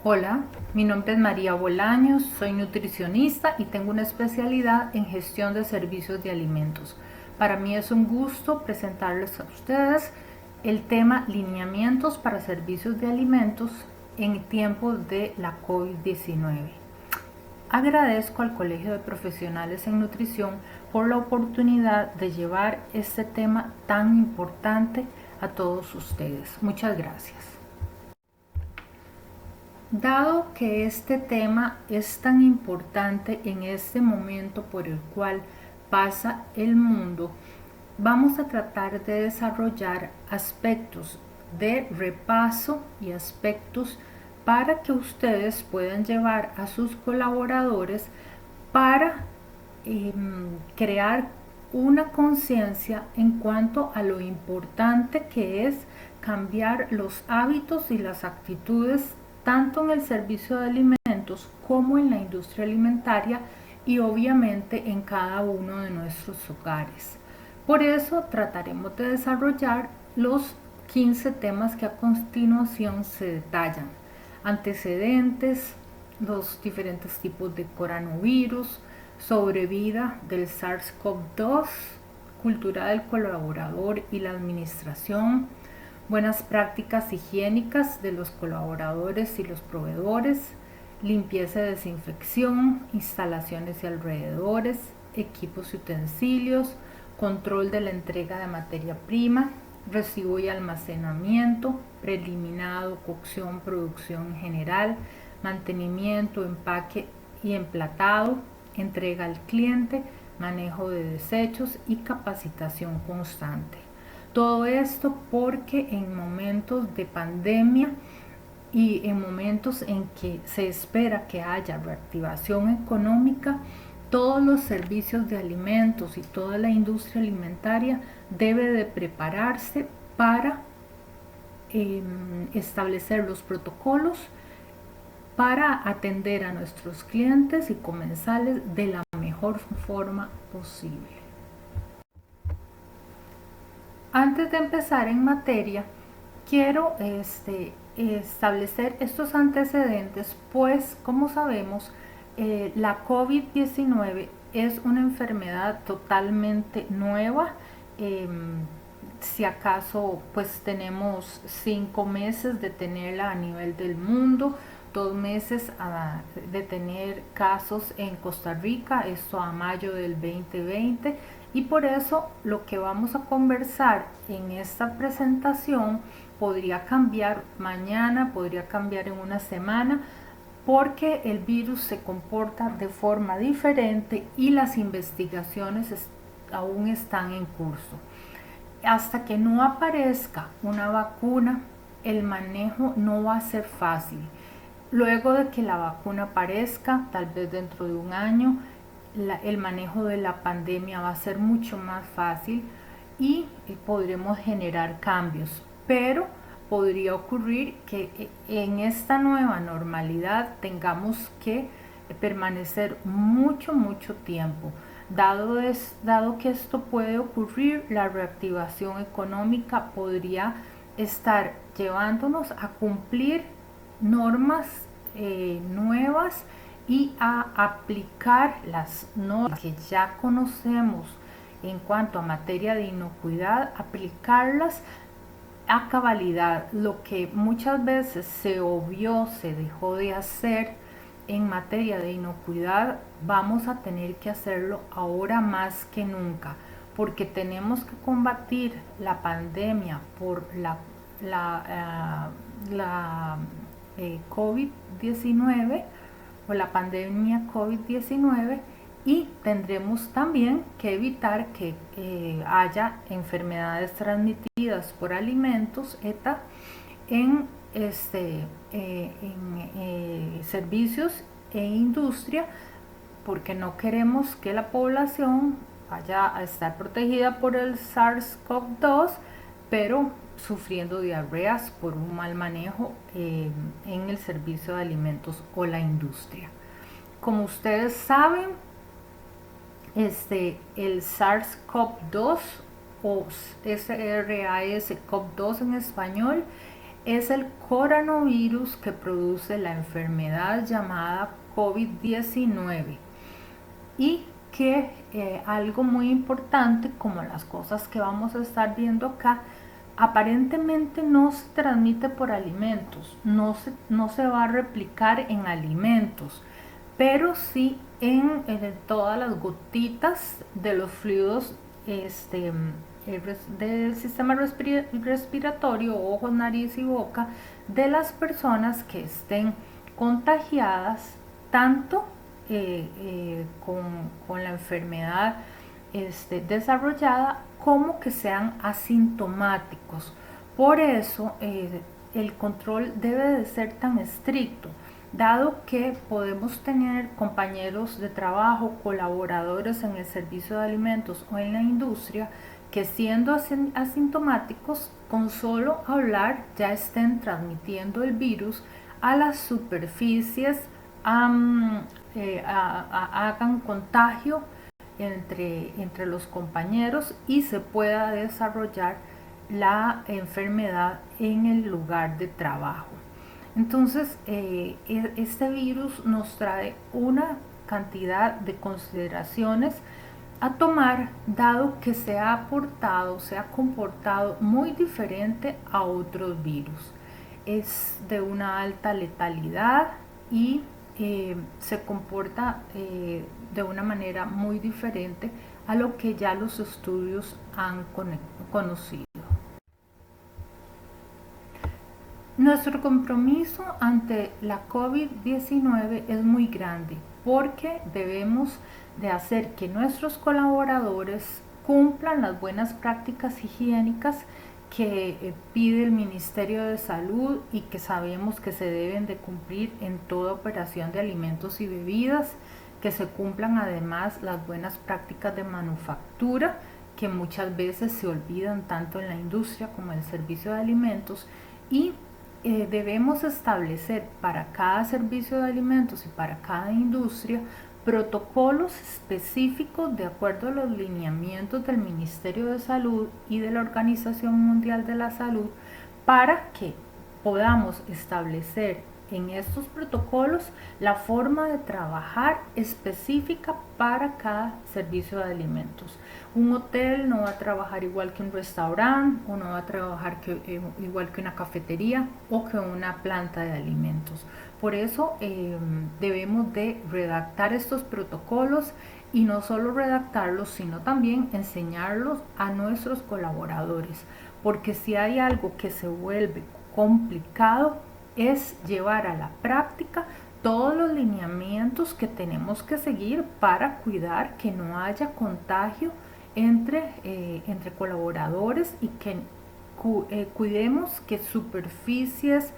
Hola, mi nombre es María Bolaños, soy nutricionista y tengo una especialidad en gestión de servicios de alimentos. Para mí es un gusto presentarles a ustedes el tema lineamientos para servicios de alimentos en tiempos de la COVID-19. Agradezco al Colegio de Profesionales en Nutrición por la oportunidad de llevar este tema tan importante a todos ustedes. Muchas gracias. Dado que este tema es tan importante en este momento por el cual pasa el mundo, vamos a tratar de desarrollar aspectos de repaso y aspectos para que ustedes puedan llevar a sus colaboradores para crear una conciencia en cuanto a lo importante que es cambiar los hábitos y las actitudes tanto en el servicio de alimentos como en la industria alimentaria y obviamente en cada uno de nuestros hogares. Por eso trataremos de desarrollar los 15 temas que a continuación se detallan: antecedentes, los diferentes tipos de coronavirus, sobrevida del SARS-CoV-2, cultura del colaborador y la administración, buenas prácticas higiénicas de los colaboradores y los proveedores, limpieza y desinfección, instalaciones y alrededores, equipos y utensilios, control de la entrega de materia prima, recibo y almacenamiento, preliminado, cocción, producción en general, mantenimiento, empaque y emplatado, entrega al cliente, manejo de desechos y capacitación constante. Todo esto porque en momentos de pandemia y en momentos en que se espera que haya reactivación económica, todos los servicios de alimentos y toda la industria alimentaria debe de prepararse para establecer los protocolos para atender a nuestros clientes y comensales de la mejor forma posible. Antes de empezar en materia, quiero establecer estos antecedentes, pues como sabemos, la COVID-19 es una enfermedad totalmente nueva. Si acaso pues tenemos 5 meses de tenerla a nivel del mundo, 2 meses de tener casos en Costa Rica, esto a mayo del 2020, y por eso lo que vamos a conversar en esta presentación podría cambiar mañana, podría cambiar en una semana, porque el virus se comporta de forma diferente y las investigaciones aún están en curso. Hasta que no aparezca una vacuna, el manejo no va a ser fácil. Luego de que la vacuna aparezca, tal vez dentro de un año, el manejo de la pandemia va a ser mucho más fácil y podremos generar cambios. Pero podría ocurrir que en esta nueva normalidad tengamos que permanecer mucho tiempo. Dado que esto puede ocurrir, la reactivación económica podría estar llevándonos a cumplir normas nuevas y a aplicar las normas que ya conocemos en cuanto a materia de inocuidad, aplicarlas a cabalidad. Lo que muchas veces se obvió, se dejó de hacer en materia de inocuidad, vamos a tener que hacerlo ahora más que nunca, porque tenemos que combatir la pandemia por la COVID-19 o la pandemia COVID-19, y tendremos también que evitar que haya enfermedades transmitidas por alimentos, ETA, en servicios e industria, porque no queremos que la población vaya a estar protegida por el SARS-CoV-2, pero sufriendo diarreas por un mal manejo en el servicio de alimentos o la industria. Como ustedes saben, el SARS-CoV-2 o SARS-CoV-2 en español es el coronavirus que produce la enfermedad llamada COVID-19 y que algo muy importante, como las cosas que vamos a estar viendo acá, aparentemente no se transmite por alimentos, no se va a replicar en alimentos, pero sí en todas las gotitas de los fluidos del sistema respiratorio, ojos, nariz y boca de las personas que estén contagiadas tanto con la enfermedad desarrollada como que sean asintomáticos. Por eso el control debe de ser tan estricto, dado que podemos tener compañeros de trabajo, colaboradores en el servicio de alimentos o en la industria, que siendo asintomáticos, con solo hablar ya estén transmitiendo el virus a las superficies, hagan contagio entre los compañeros y se pueda desarrollar la enfermedad en el lugar de trabajo. Entonces, este virus nos trae una cantidad de consideraciones a tomar, dado que se ha comportado muy diferente a otros virus. Es de una alta letalidad y se comporta de una manera muy diferente a lo que ya los estudios han conocido. Nuestro compromiso ante la COVID-19 es muy grande porque debemos de hacer que nuestros colaboradores cumplan las buenas prácticas higiénicas que pide el Ministerio de Salud y que sabemos que se deben de cumplir en toda operación de alimentos y bebidas, que se cumplan además las buenas prácticas de manufactura que muchas veces se olvidan tanto en la industria como en el servicio de alimentos, y debemos establecer para cada servicio de alimentos y para cada industria protocolos específicos de acuerdo a los lineamientos del Ministerio de Salud y de la Organización Mundial de la Salud, para que podamos establecer en estos protocolos la forma de trabajar específica para cada servicio de alimentos. Un hotel no va a trabajar igual que un restaurante, o no va a trabajar igual que una cafetería o que una planta de alimentos. Por eso debemos de redactar estos protocolos, y no solo redactarlos, sino también enseñarlos a nuestros colaboradores, porque si hay algo que se vuelve complicado es llevar a la práctica todos los lineamientos que tenemos que seguir para cuidar que no haya contagio entre colaboradores, y que cuidemos que superficies,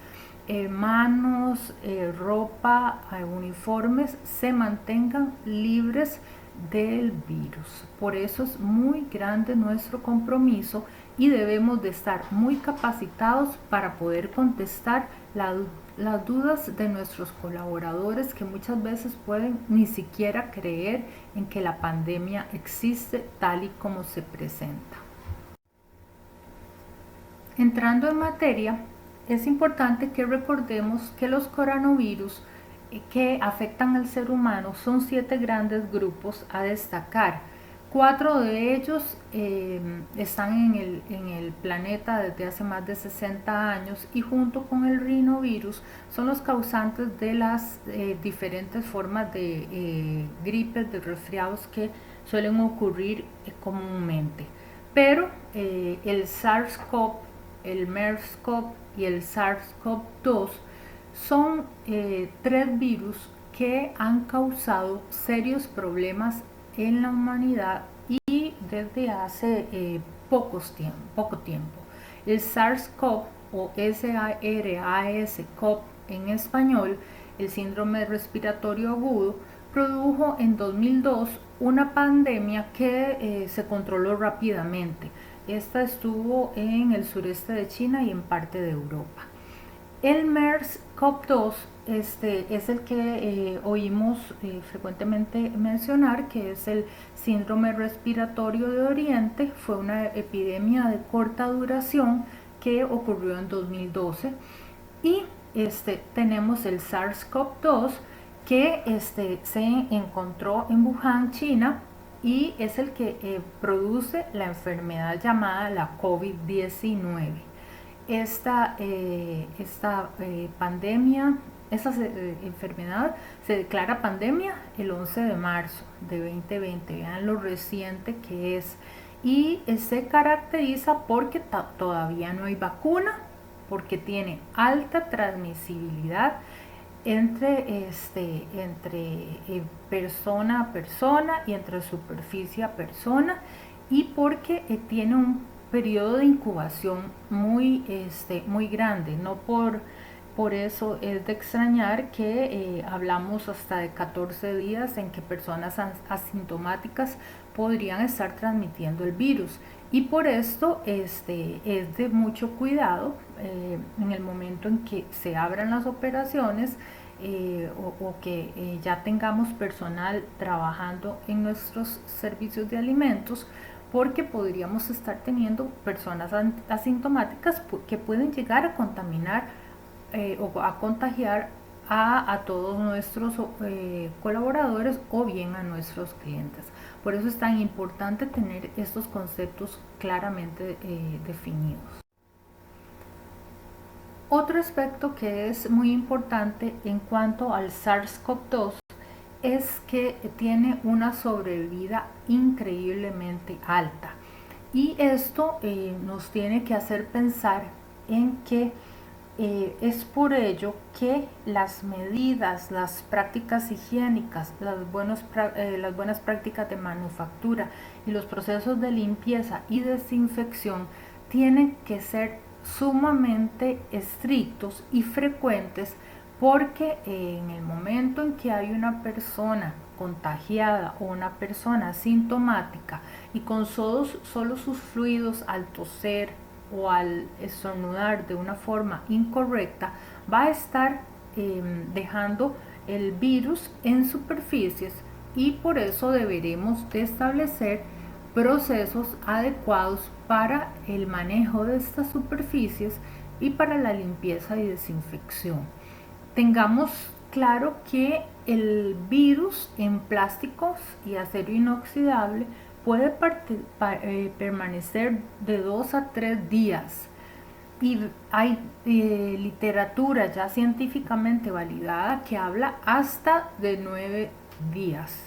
manos, ropa, uniformes se mantengan libres del virus. Por eso es muy grande nuestro compromiso y debemos de estar muy capacitados para poder contestar las dudas de nuestros colaboradores, que muchas veces pueden ni siquiera creer en que la pandemia existe tal y como se presenta. Entrando en materia, es importante que recordemos que los coronavirus que afectan al ser humano son 7 grandes grupos a destacar. 4 de ellos están en el planeta desde hace más de 60 años, y junto con el rinovirus son los causantes de las diferentes formas de gripes, de resfriados que suelen ocurrir comúnmente. Pero el SARS-CoV, el MERS-CoV y el SARS-CoV-2 son 3 virus que han causado serios problemas en la humanidad y desde hace poco tiempo. El SARS-CoV, o SARS-CoV en español, el síndrome respiratorio agudo, produjo en 2002 una pandemia que se controló rápidamente. Esta estuvo en el sureste de China y en parte de Europa. El MERS-CoV-2 es el que oímos frecuentemente mencionar, que es el síndrome respiratorio de Oriente. Fue una epidemia de corta duración que ocurrió en 2012. Y tenemos el SARS-CoV-2 que se encontró en Wuhan, China, y es el que produce la enfermedad llamada la COVID-19. Esta pandemia, esta enfermedad se declara pandemia el 11 de marzo de 2020. Vean lo reciente que es. Y se caracteriza porque todavía no hay vacuna, porque tiene alta transmisibilidad entre persona a persona y entre superficie a persona, y porque tiene un periodo de incubación muy grande. No por eso es de extrañar que hablamos hasta de 14 días en que personas asintomáticas podrían estar transmitiendo el virus. Y por esto es de mucho cuidado en el momento en que se abran las operaciones o que ya tengamos personal trabajando en nuestros servicios de alimentos, porque podríamos estar teniendo personas asintomáticas que pueden llegar a contaminar o a contagiar a todos nuestros colaboradores o bien a nuestros clientes. Por eso es tan importante tener estos conceptos claramente definidos. Otro aspecto que es muy importante en cuanto al SARS-CoV-2 es que tiene una sobrevida increíblemente alta, y esto nos tiene que hacer pensar en que es por ello que las medidas, las prácticas higiénicas, las buenas prácticas de manufactura y los procesos de limpieza y desinfección tienen que ser sumamente estrictos y frecuentes, porque en el momento en que hay una persona contagiada o una persona asintomática y con solo sus fluidos al toser o al estornudar de una forma incorrecta, va a estar dejando el virus en superficies, y por eso deberemos de establecer procesos adecuados para el manejo de estas superficies y para la limpieza y desinfección. Tengamos claro que el virus en plásticos y acero inoxidable puede permanecer de 2 a 3 días, y hay literatura ya científicamente validada que habla hasta de 9 días.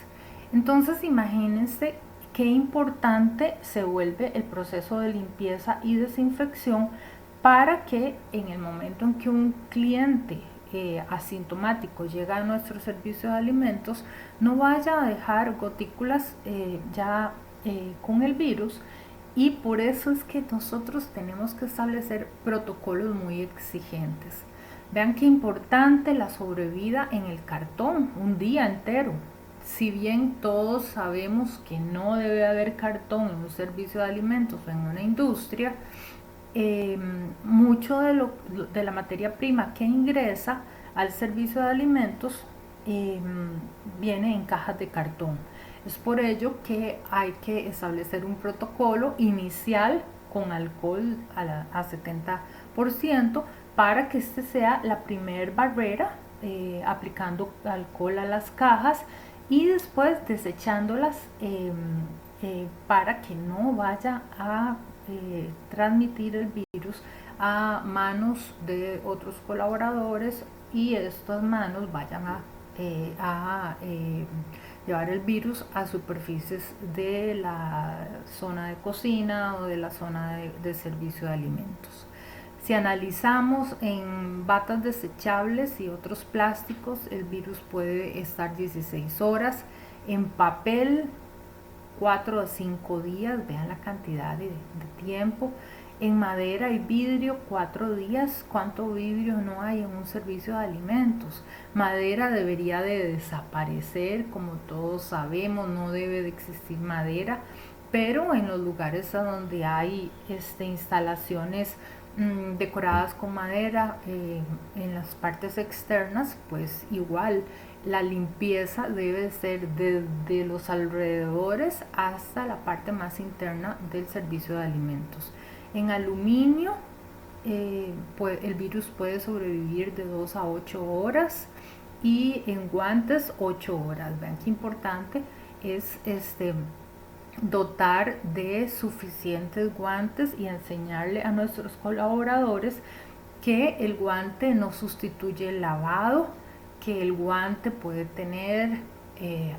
Entonces imagínense qué importante se vuelve el proceso de limpieza y desinfección para que en el momento en que un cliente asintomático llega a nuestro servicio de alimentos no vaya a dejar gotículas con el virus. Y por eso es que nosotros tenemos que establecer protocolos muy exigentes. Vean qué importante la sobrevida en el cartón, un día entero. Si bien todos sabemos que no debe haber cartón en un servicio de alimentos o en una industria, mucho de la materia prima que ingresa al servicio de alimentos viene en cajas de cartón. Es por ello que hay que establecer un protocolo inicial con alcohol a 70% para que este sea la primer barrera, aplicando alcohol a las cajas y después desechándolas para que no vaya a transmitir el virus a manos de otros colaboradores y estas manos vayan a llevar el virus a superficies de la zona de cocina o de la zona de servicio de alimentos. Si analizamos en batas desechables y otros plásticos, el virus puede estar 16 horas, en papel 4 a 5 días, vean la cantidad de tiempo, en madera y vidrio 4 días. ¿Cuánto vidrio no hay en un servicio de alimentos? Madera debería de desaparecer, como todos sabemos, no debe de existir madera, pero en los lugares a donde hay instalaciones decoradas con madera, en las partes externas, pues igual la limpieza debe ser desde los alrededores hasta la parte más interna del servicio de alimentos. En aluminio el virus puede sobrevivir de 2 a 8 horas y en guantes 8 horas. Vean qué importante es dotar de suficientes guantes y enseñarle a nuestros colaboradores que el guante no sustituye el lavado, que el guante puede tener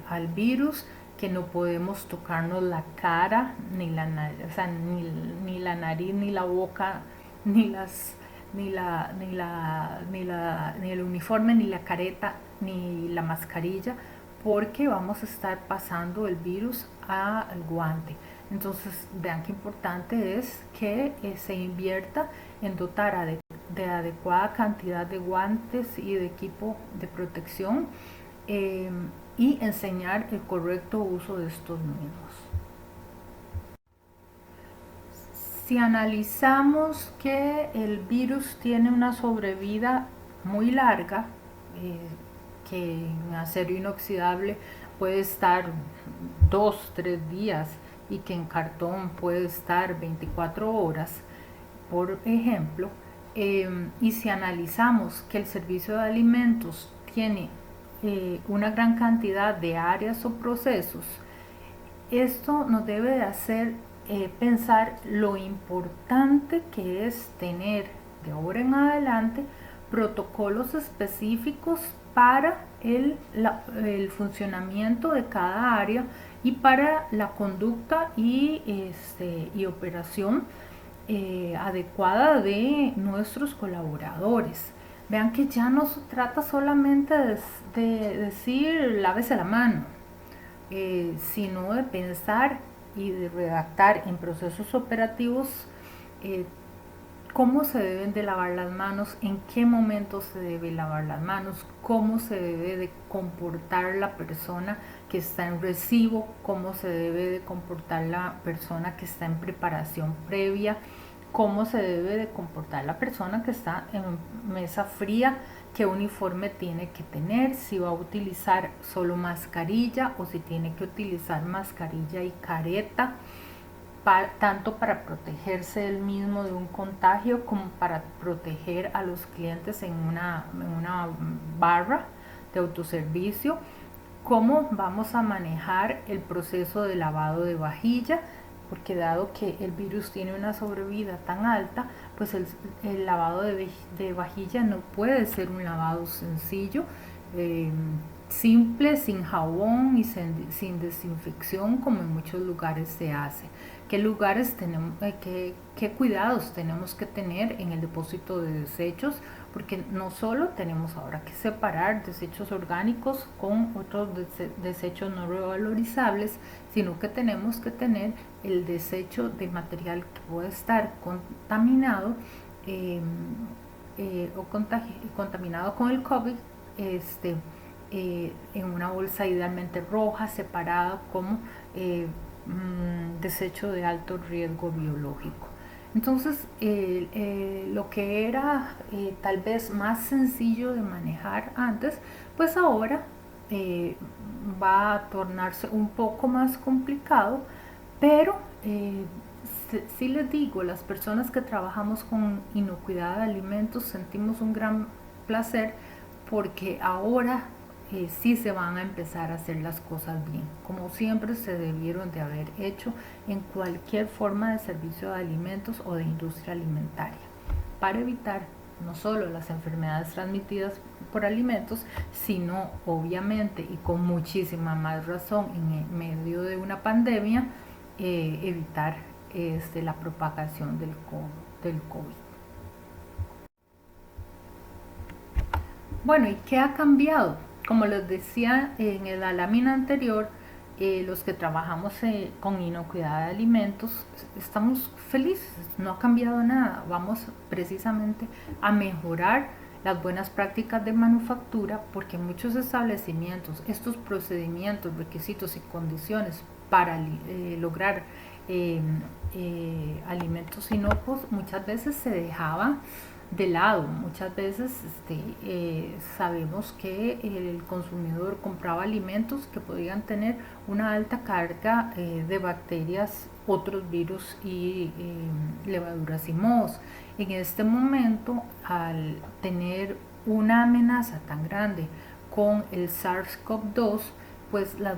al virus, que no podemos tocarnos la cara, ni la nariz, o sea, ni la nariz, ni la boca, ni las ni el uniforme, ni la careta, ni la mascarilla, porque vamos a estar pasando el virus al guante. Entonces, vean qué importante es que se invierta en dotar de adecuada cantidad de guantes y de equipo de protección, y enseñar el correcto uso de estos mismos. Si analizamos que el virus tiene una sobrevida muy larga, que en acero inoxidable puede estar 2-3 días y que en cartón puede estar 24 horas, por ejemplo, y si analizamos que el servicio de alimentos tiene una gran cantidad de áreas o procesos, esto nos debe de hacer pensar lo importante que es tener de ahora en adelante protocolos específicos para el funcionamiento de cada área y para la conducta y operación adecuada de nuestros colaboradores. Vean que ya no se trata solamente de decir lávese la mano, sino de pensar y de redactar en procesos operativos cómo se deben de lavar las manos, en qué momento se debe lavar las manos, cómo se debe de comportar la persona que está en recibo, cómo se debe de comportar la persona que está en preparación previa, cómo se debe de comportar la persona que está en mesa fría, qué uniforme tiene que tener, si va a utilizar solo mascarilla o si tiene que utilizar mascarilla y careta, tanto para protegerse él mismo de un contagio como para proteger a los clientes en una barra de autoservicio. Cómo vamos a manejar el proceso de lavado de vajilla, porque dado que el virus tiene una sobrevida tan alta, pues el lavado de vajilla no puede ser un lavado sencillo, simple, sin jabón y sin desinfección como en muchos lugares se hace. ¿Qué cuidados tenemos que tener en el depósito de desechos? Porque no solo tenemos ahora que separar desechos orgánicos con otros desechos no revalorizables, sino que tenemos que tener el desecho de material que puede estar contaminado o contaminado con el COVID, en una bolsa idealmente roja, separada como desecho de alto riesgo biológico. Entonces, lo que era tal vez más sencillo de manejar antes, pues ahora va a tornarse un poco más complicado, pero sí les digo, las personas que trabajamos con inocuidad de alimentos sentimos un gran placer porque ahora sí se van a empezar a hacer las cosas bien, como siempre se debieron de haber hecho en cualquier forma de servicio de alimentos o de industria alimentaria, para evitar no solo las enfermedades transmitidas por alimentos, sino obviamente y con muchísima más razón en medio de una pandemia, evitar la propagación del COVID. Bueno, ¿y qué ha cambiado? Como les decía en la lámina anterior, los que trabajamos con inocuidad de alimentos estamos felices, no ha cambiado nada. Vamos precisamente a mejorar las buenas prácticas de manufactura, porque muchos establecimientos estos procedimientos, requisitos y condiciones para lograr alimentos inocuos muchas veces se dejaban de lado. Muchas veces sabemos que el consumidor compraba alimentos que podían tener una alta carga de bacterias, otros virus y levaduras y mohos. En este momento, al tener una amenaza tan grande con el SARS-CoV-2, pues las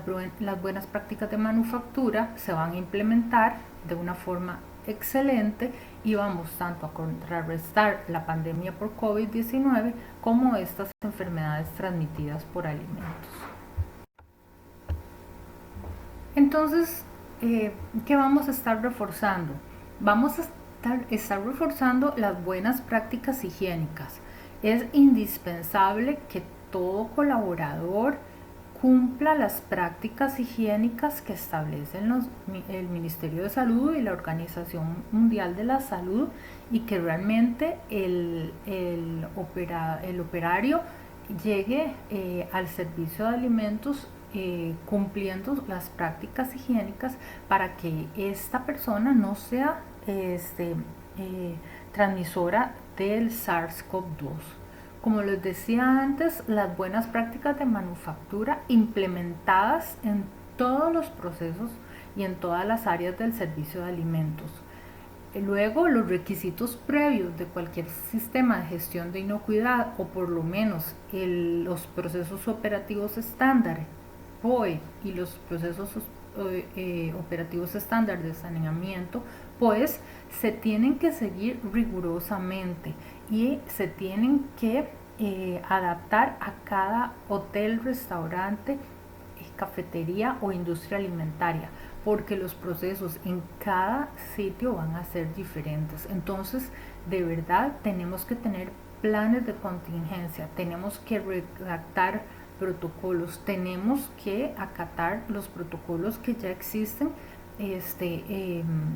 buenas prácticas de manufactura se van a implementar de una forma excelente y vamos tanto a contrarrestar la pandemia por COVID-19 como estas enfermedades transmitidas por alimentos. Entonces, ¿qué vamos a estar reforzando? Vamos a estar reforzando las buenas prácticas higiénicas. Es indispensable que todo colaborador cumpla las prácticas higiénicas que establecen el Ministerio de Salud y la Organización Mundial de la Salud, y que realmente el operario llegue al servicio de alimentos cumpliendo las prácticas higiénicas para que esta persona no sea transmisora del SARS-CoV-2. Como les decía antes, las buenas prácticas de manufactura implementadas en todos los procesos y en todas las áreas del servicio de alimentos. Luego, los requisitos previos de cualquier sistema de gestión de inocuidad, o por lo menos los procesos operativos estándar, POE, y los procesos operativos estándar de saneamiento, pues se tienen que seguir rigurosamente y se tienen que adaptar a cada hotel, restaurante, cafetería o industria alimentaria, porque los procesos en cada sitio van a ser diferentes. Entonces, de verdad, tenemos que tener planes de contingencia, tenemos que redactar protocolos, tenemos que acatar los protocolos que ya existen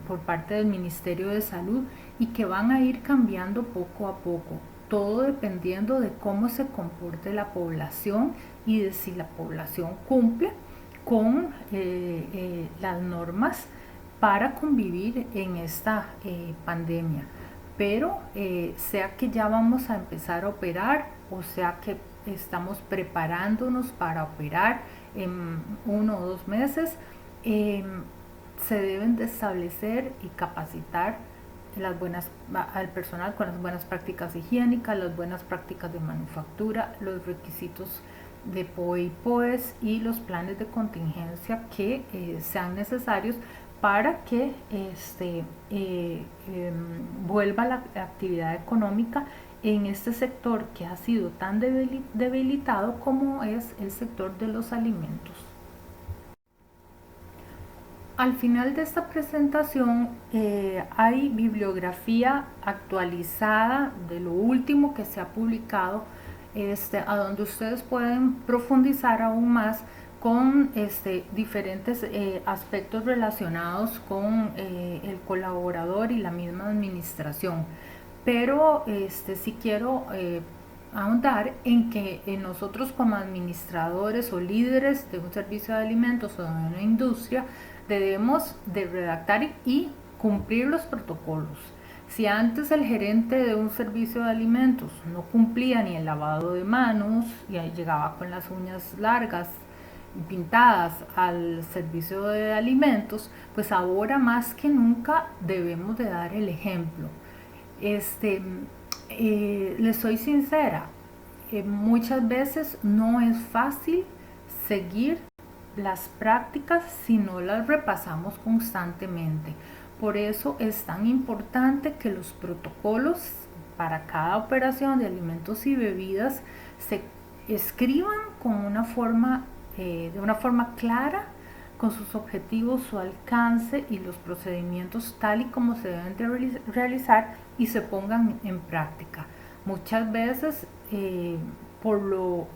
por parte del Ministerio de Salud y que van a ir cambiando poco a poco, todo dependiendo de cómo se comporte la población y de si la población cumple con las normas para convivir en esta pandemia. Pero sea que ya vamos a empezar a operar, o sea que estamos preparándonos para operar en 1 o 2 meses, se deben de establecer y capacitar al personal con las buenas prácticas higiénicas, las buenas prácticas de manufactura, los requisitos de POE y POES y los planes de contingencia que sean necesarios para que vuelva la actividad económica en este sector que ha sido tan debilitado como es el sector de los alimentos. Al final de esta presentación hay bibliografía actualizada de lo último que se ha publicado, a donde ustedes pueden profundizar aún más con diferentes aspectos relacionados con el colaborador y la misma administración. Pero sí quiero ahondar en que nosotros como administradores o líderes de un servicio de alimentos o de una industria debemos de redactar y cumplir los protocolos. Si antes el gerente de un servicio de alimentos no cumplía ni el lavado de manos y llegaba con las uñas largas y pintadas al servicio de alimentos, pues ahora más que nunca debemos de dar el ejemplo. Les soy sincera, muchas veces no es fácil seguir las prácticas si no las repasamos constantemente. Por eso es tan importante que los protocolos para cada operación de alimentos y bebidas se escriban con de una forma clara, con sus objetivos, su alcance y los procedimientos tal y como se deben de realizar y se pongan en práctica. Muchas veces por lo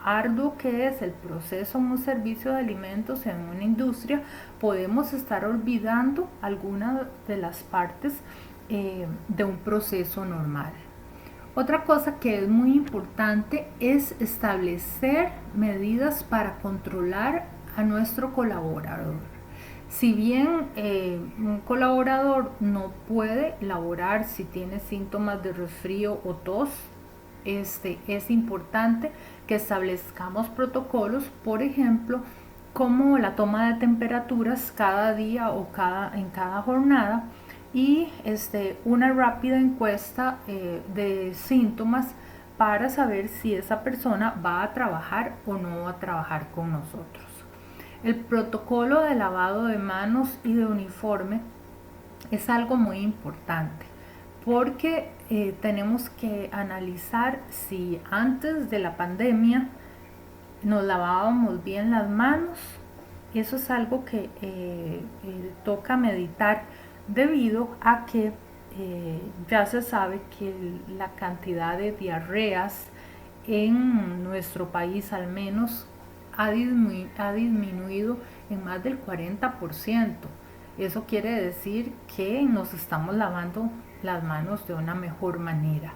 arduo que es el proceso en un servicio de alimentos en una industria, podemos estar olvidando algunas de las partes de un proceso normal. Otra cosa que es muy importante es establecer medidas para controlar a nuestro colaborador. Si bien un colaborador no puede laborar si tiene síntomas de resfrío o tos, es importante que establezcamos protocolos, por ejemplo, como la toma de temperaturas cada día o en cada jornada y una rápida encuesta de síntomas para saber si esa persona va a trabajar o no va a trabajar con nosotros. El protocolo de lavado de manos y de uniforme es algo muy importante porque tenemos que analizar si antes de la pandemia nos lavábamos bien las manos. Eso es algo que toca meditar debido a que ya se sabe que la cantidad de diarreas en nuestro país al menos ha disminuido en más del 40%. Eso quiere decir que nos estamos lavando las manos de una mejor manera.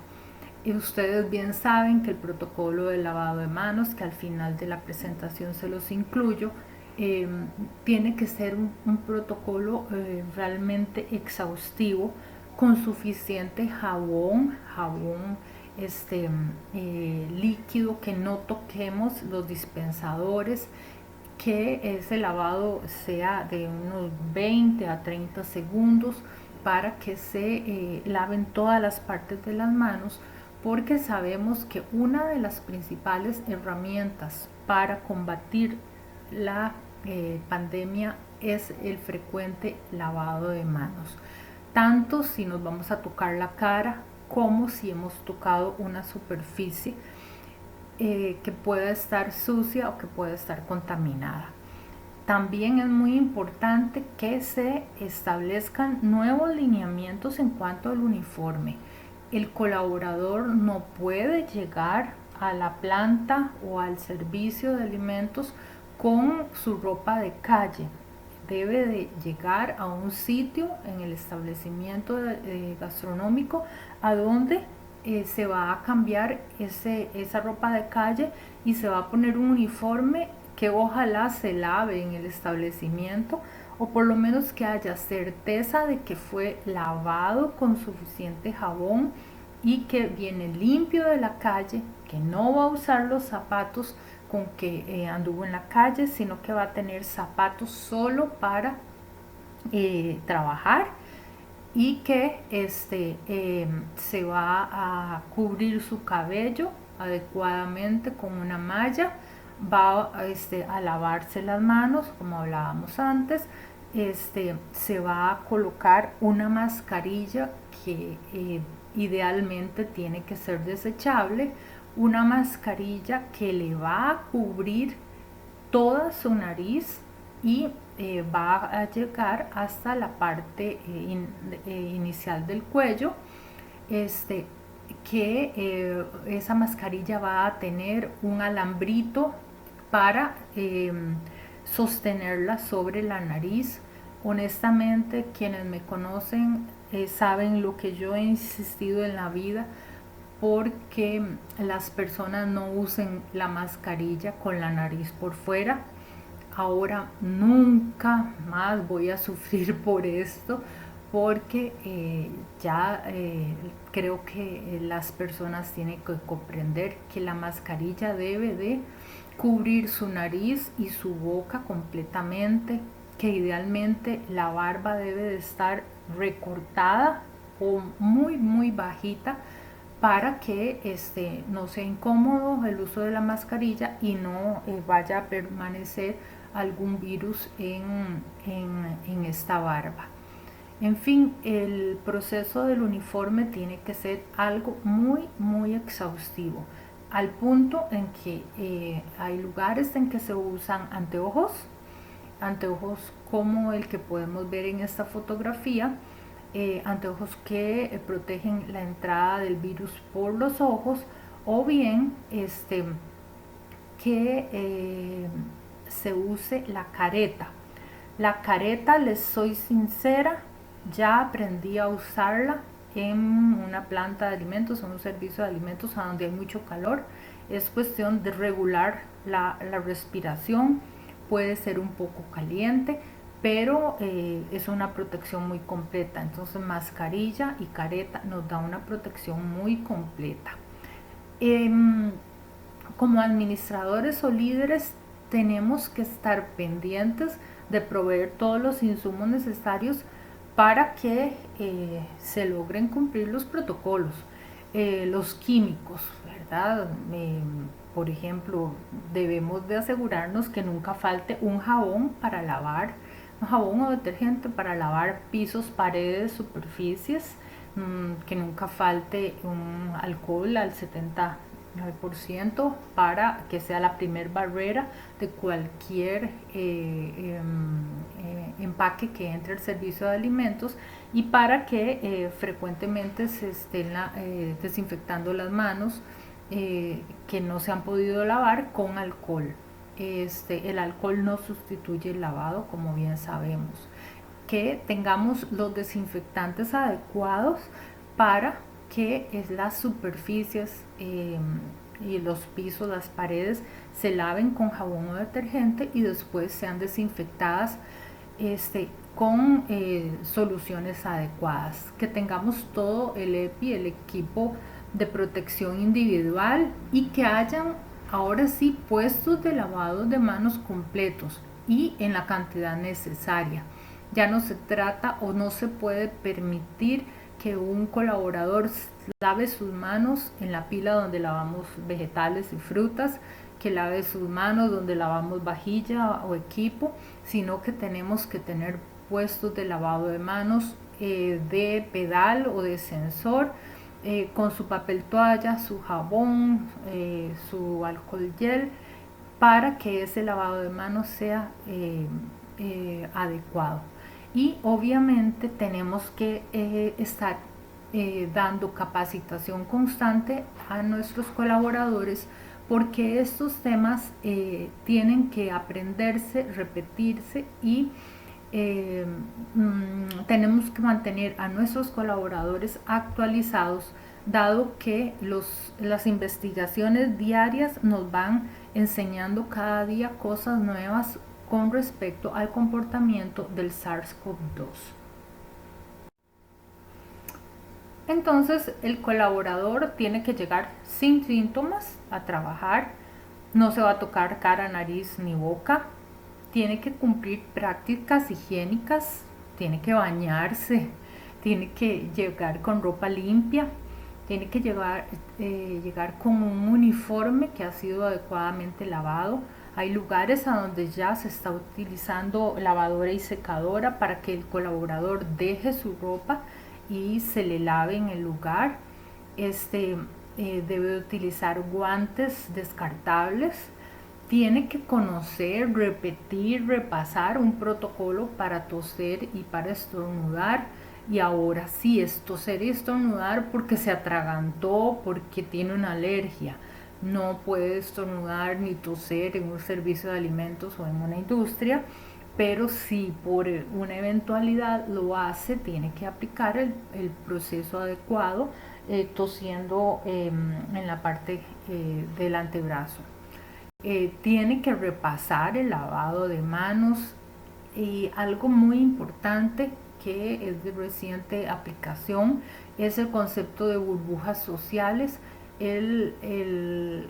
Y ustedes bien saben que el protocolo de lavado de manos, que al final de la presentación se los incluyo, tiene que ser un protocolo realmente exhaustivo, con suficiente jabón líquido, que no toquemos los dispensadores, que ese lavado sea de unos 20 a 30 segundos para que se laven todas las partes de las manos, porque sabemos que una de las principales herramientas para combatir la pandemia es el frecuente lavado de manos, tanto si nos vamos a tocar la cara como si hemos tocado una superficie que pueda estar sucia o que pueda estar contaminada. También es muy importante que se establezcan nuevos lineamientos en cuanto al uniforme. El colaborador no puede llegar a la planta o al servicio de alimentos con su ropa de calle. Debe de llegar a un sitio en el establecimiento gastronómico a donde se va a cambiar esa ropa de calle y se va a poner un uniforme que ojalá se lave en el establecimiento, o por lo menos que haya certeza de que fue lavado con suficiente jabón y que viene limpio de la calle, que no va a usar los zapatos con que anduvo en la calle, sino que va a tener zapatos solo para trabajar, y que se va a cubrir su cabello adecuadamente con una malla, va a lavarse las manos como hablábamos antes, se va a colocar una mascarilla que idealmente tiene que ser desechable, una mascarilla que le va a cubrir toda su nariz y va a llegar hasta la parte inicial del cuello, que esa mascarilla va a tener un alambrito para sostenerla sobre la nariz. Honestamente, quienes me conocen saben lo que yo he insistido en la vida porque las personas no usen la mascarilla con la nariz por fuera. Ahora nunca más voy a sufrir por esto, porque creo que las personas tienen que comprender que la mascarilla debe de cubrir su nariz y su boca completamente, que idealmente la barba debe de estar recortada o muy bajita para que no sea incómodo el uso de la mascarilla y no vaya a permanecer algún virus en esta barba. En fin, el proceso del uniforme tiene que ser algo muy exhaustivo, al punto en que hay lugares en que se usan anteojos como el que podemos ver en esta fotografía, anteojos que protegen la entrada del virus por los ojos, o bien que se use la careta. La careta, les soy sincera, ya aprendí a usarla en una planta de alimentos, en un servicio de alimentos a donde hay mucho calor. Es cuestión de regular la respiración, puede ser un poco caliente, pero es una protección muy completa. Entonces mascarilla y careta nos da una protección muy completa. Como administradores o líderes tenemos que estar pendientes de proveer todos los insumos necesarios para que se logren cumplir los protocolos. Los químicos, ¿verdad? Por ejemplo, debemos de asegurarnos que nunca falte un jabón para lavar, un jabón o detergente para lavar pisos, paredes, superficies, que nunca falte un alcohol al 79% para que sea la primer barrera de cualquier empaque que entre al servicio de alimentos, y para que frecuentemente se estén desinfectando las manos que no se han podido lavar con alcohol. El alcohol no sustituye el lavado, como bien sabemos. Que tengamos los desinfectantes adecuados para que las superficies y los pisos, las paredes, se laven con jabón o detergente y después sean desinfectadas con soluciones adecuadas. Que tengamos todo el EPI, el equipo de protección individual, y que hayan ahora sí puestos de lavado de manos completos y en la cantidad necesaria. Ya no se trata o no se puede permitir que un colaborador lave sus manos en la pila donde lavamos vegetales y frutas, que lave sus manos donde lavamos vajilla o equipo, sino que tenemos que tener puestos de lavado de manos de pedal o de sensor, con su papel toalla, su jabón, su alcohol gel, para que ese lavado de manos sea adecuado. Y obviamente tenemos que estar dando capacitación constante a nuestros colaboradores, porque estos temas tienen que aprenderse, repetirse, y tenemos que mantener a nuestros colaboradores actualizados, dado que las investigaciones diarias nos van enseñando cada día cosas nuevas con respecto al comportamiento del SARS-CoV-2. Entonces el colaborador tiene que llegar sin síntomas a trabajar, no se va a tocar cara, nariz ni boca, tiene que cumplir prácticas higiénicas, tiene que bañarse, tiene que llegar con ropa limpia, tiene que llegar con un uniforme que ha sido adecuadamente lavado. Hay lugares a donde ya se está utilizando lavadora y secadora para que el colaborador deje su ropa y se le lave en el lugar. Debe utilizar guantes descartables. Tiene que conocer, repetir, repasar un protocolo para toser y para estornudar. Y ahora sí, es toser y estornudar porque se atragantó, porque tiene una alergia. No puede estornudar ni toser en un servicio de alimentos o en una industria, pero si por una eventualidad lo hace, tiene que aplicar el proceso adecuado, tosiendo en la parte del antebrazo. Tiene que repasar el lavado de manos, y algo muy importante que es de reciente aplicación es el concepto de burbujas sociales. El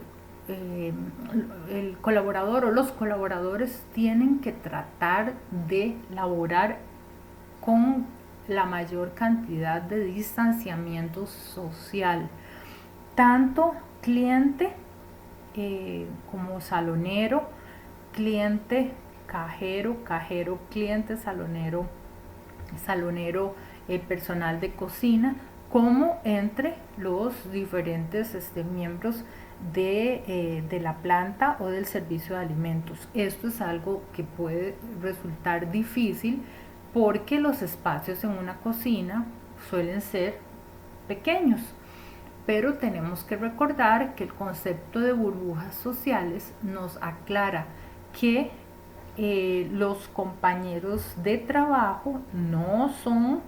colaborador o los colaboradores tienen que tratar de laborar con la mayor cantidad de distanciamiento social, tanto cliente como salonero, cliente, cajero, cajero, cliente, salonero, salonero, personal de cocina, como entre los diferentes miembros de la planta o del servicio de alimentos. Esto es algo que puede resultar difícil porque los espacios en una cocina suelen ser pequeños, pero tenemos que recordar que el concepto de burbujas sociales nos aclara que los compañeros de trabajo no son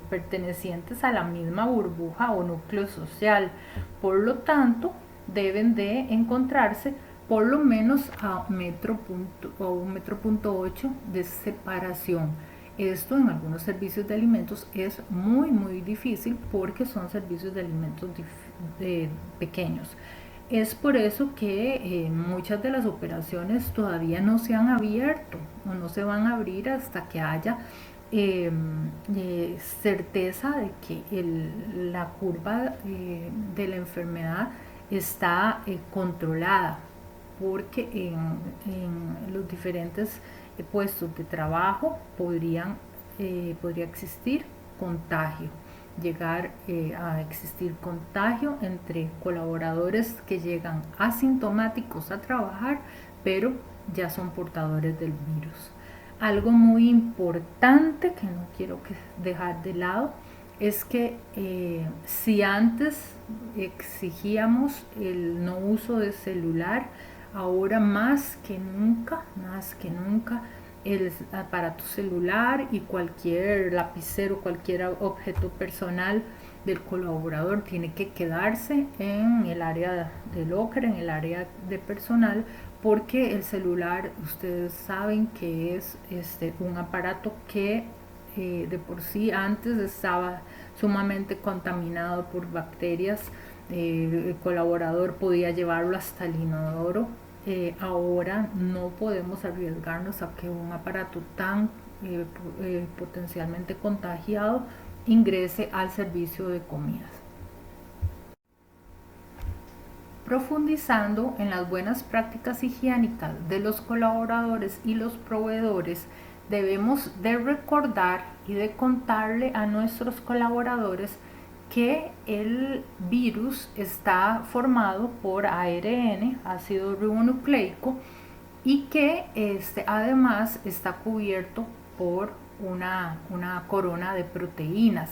pertenecientes a la misma burbuja o núcleo social, por lo tanto deben de encontrarse por lo menos a metro punto, o 1,8 metros de separación. Esto en algunos servicios de alimentos es muy difícil porque son servicios de alimentos pequeños. Es por eso que muchas de las operaciones todavía no se han abierto o no se van a abrir hasta que haya certeza de que la curva de la enfermedad está controlada, porque en los diferentes puestos de trabajo podría existir contagio, llegar a existir contagio entre colaboradores que llegan asintomáticos a trabajar, pero ya son portadores del virus. Algo muy importante que no quiero dejar de lado es que si antes exigíamos el no uso de celular, ahora más que nunca, el aparato celular y cualquier lapicero, cualquier objeto personal del colaborador tiene que quedarse en el área de locker, en el área de personal, porque el celular, ustedes saben que es un aparato que de por sí antes estaba sumamente contaminado por bacterias. El colaborador podía llevarlo hasta el inodoro. Ahora no podemos arriesgarnos a que un aparato tan potencialmente contagiado ingrese al servicio de comidas. Profundizando en las buenas prácticas higiénicas de los colaboradores y los proveedores, debemos de recordar y de contarle a nuestros colaboradores que el virus está formado por ARN, ácido ribonucleico, y que además está cubierto por una corona de proteínas.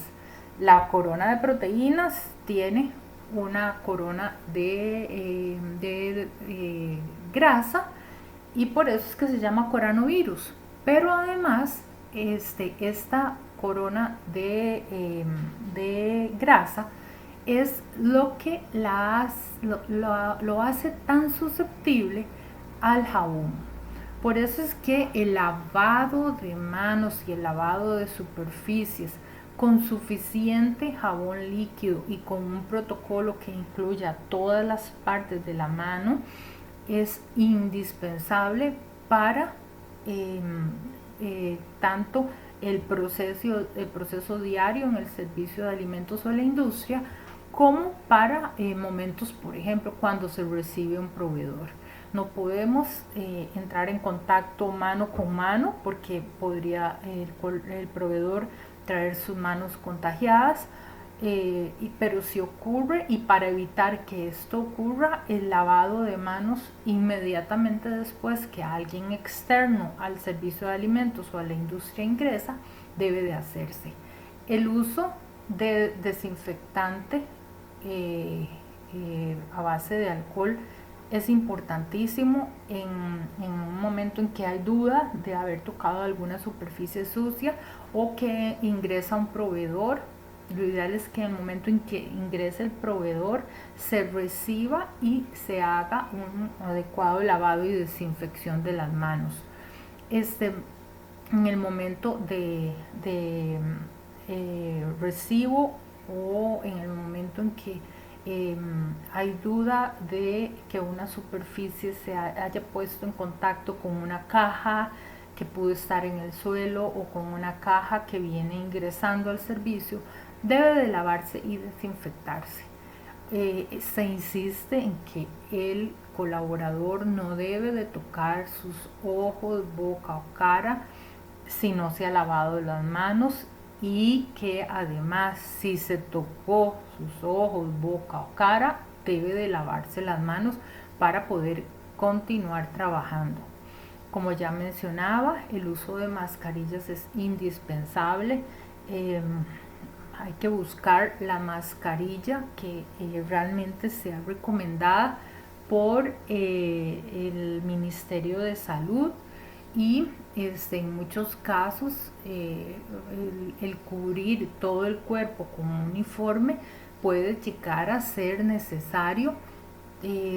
La corona de proteínas tiene una corona de grasa, y por eso es que se llama coronavirus. Pero además esta corona de grasa es lo que lo hace tan susceptible al jabón. Por eso es que el lavado de manos y el lavado de superficies con suficiente jabón líquido y con un protocolo que incluya todas las partes de la mano es indispensable para tanto el proceso diario en el servicio de alimentos o en la industria, como para momentos, por ejemplo, cuando se recibe un proveedor. No podemos entrar en contacto mano con mano porque podría el proveedor traer sus manos contagiadas, pero si ocurre, y para evitar que esto ocurra, el lavado de manos inmediatamente después que alguien externo al servicio de alimentos o a la industria ingresa debe de hacerse. El uso de desinfectante a base de alcohol es importantísimo en un momento en que hay duda de haber tocado alguna superficie sucia o que ingresa un proveedor. Lo ideal es que en el momento en que ingrese el proveedor se reciba y se haga un adecuado lavado y desinfección de las manos. En el momento de recibo o en el momento en que hay duda de que una superficie se haya puesto en contacto con una caja que pudo estar en el suelo o con una caja que viene ingresando al servicio, debe de lavarse y desinfectarse. Se insiste en que el colaborador no debe de tocar sus ojos, boca o cara si no se ha lavado las manos, y que además si se tocó sus ojos, boca o cara, debe de lavarse las manos para poder continuar trabajando. Como ya mencionaba, el uso de mascarillas es indispensable. Hay que buscar la mascarilla que realmente sea recomendada por el Ministerio de Salud, y en muchos casos el cubrir todo el cuerpo con un uniforme puede llegar a ser necesario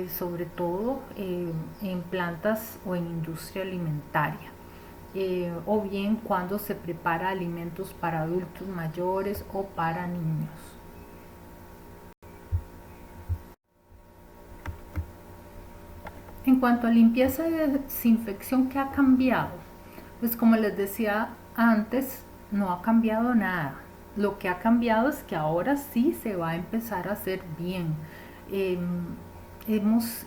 sobre todo en plantas o en industria alimentaria, o bien cuando se prepara alimentos para adultos mayores o para niños. En cuanto a limpieza y desinfección, ¿qué ha cambiado? Pues como les decía antes, no ha cambiado nada. Lo que ha cambiado es que ahora sí se va a empezar a hacer bien. Eh, Hemos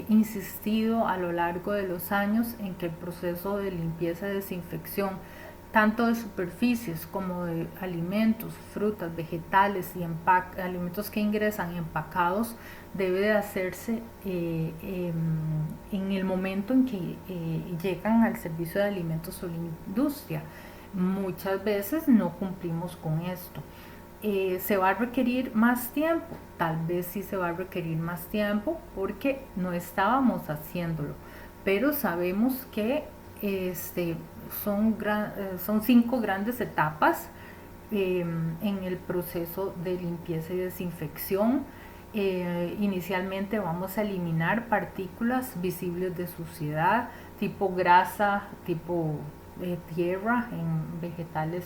insistido a lo largo de los años en que el proceso de limpieza y desinfección, tanto de superficies como de alimentos, frutas, vegetales y alimentos que ingresan empacados, debe de hacerse en el momento en que llegan al servicio de alimentos o la industria. Muchas veces no cumplimos con esto. ¿Se va a requerir más tiempo? Tal vez sí se va a requerir más tiempo porque no estábamos haciéndolo, pero sabemos que son 5 grandes etapas en el proceso de limpieza y desinfección. Inicialmente vamos a eliminar partículas visibles de suciedad, tipo grasa, tipo tierra en vegetales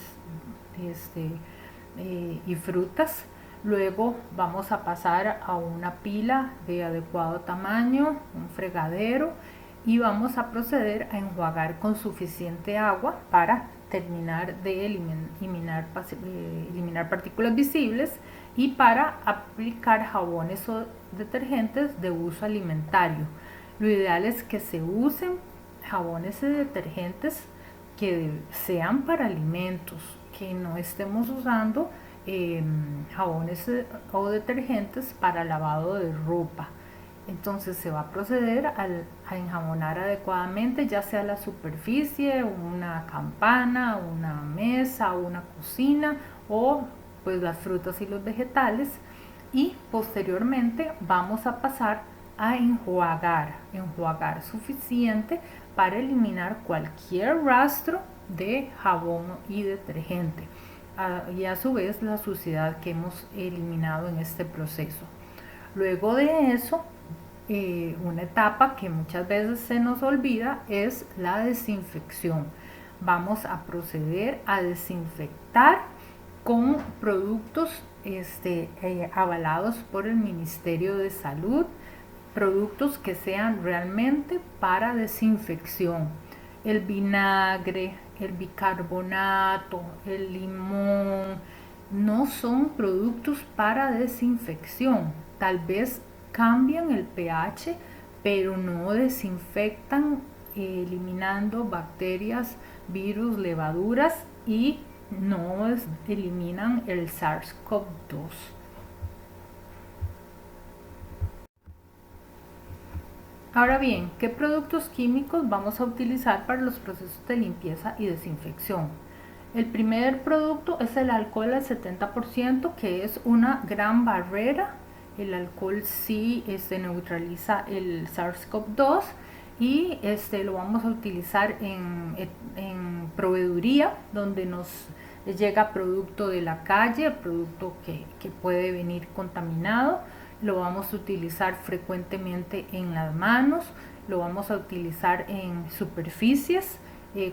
y frutas. Luego vamos a pasar a una pila de adecuado tamaño, un fregadero, y vamos a proceder a enjuagar con suficiente agua para terminar de eliminar partículas visibles y para aplicar jabones o detergentes de uso alimentario. Lo ideal es que se usen jabones y detergentes que sean para alimentos, que no estemos usando jabones o detergentes para lavado de ropa. Entonces se va a proceder a enjabonar adecuadamente, ya sea la superficie, una campana, una mesa, una cocina, o pues las frutas y los vegetales, y posteriormente vamos a pasar a enjuagar suficiente para eliminar cualquier rastro de jabón y detergente, y a su vez la suciedad que hemos eliminado en este proceso. Luego de eso, una etapa que muchas veces se nos olvida es la desinfección. Vamos a proceder a desinfectar con productos avalados por el Ministerio de Salud, productos que sean realmente para desinfección. El vinagre, el bicarbonato, el limón, no son productos para desinfección. Tal vez cambian el pH, pero no desinfectan eliminando bacterias, virus, levaduras, y no eliminan el SARS-CoV-2. Ahora bien, ¿qué productos químicos vamos a utilizar para los procesos de limpieza y desinfección? El primer producto es el alcohol al 70%, que es una gran barrera. El alcohol sí neutraliza el SARS-CoV-2, y lo vamos a utilizar en proveeduría, donde nos llega producto de la calle, producto que puede venir contaminado. Lo vamos a utilizar frecuentemente en las manos, lo vamos a utilizar en superficies,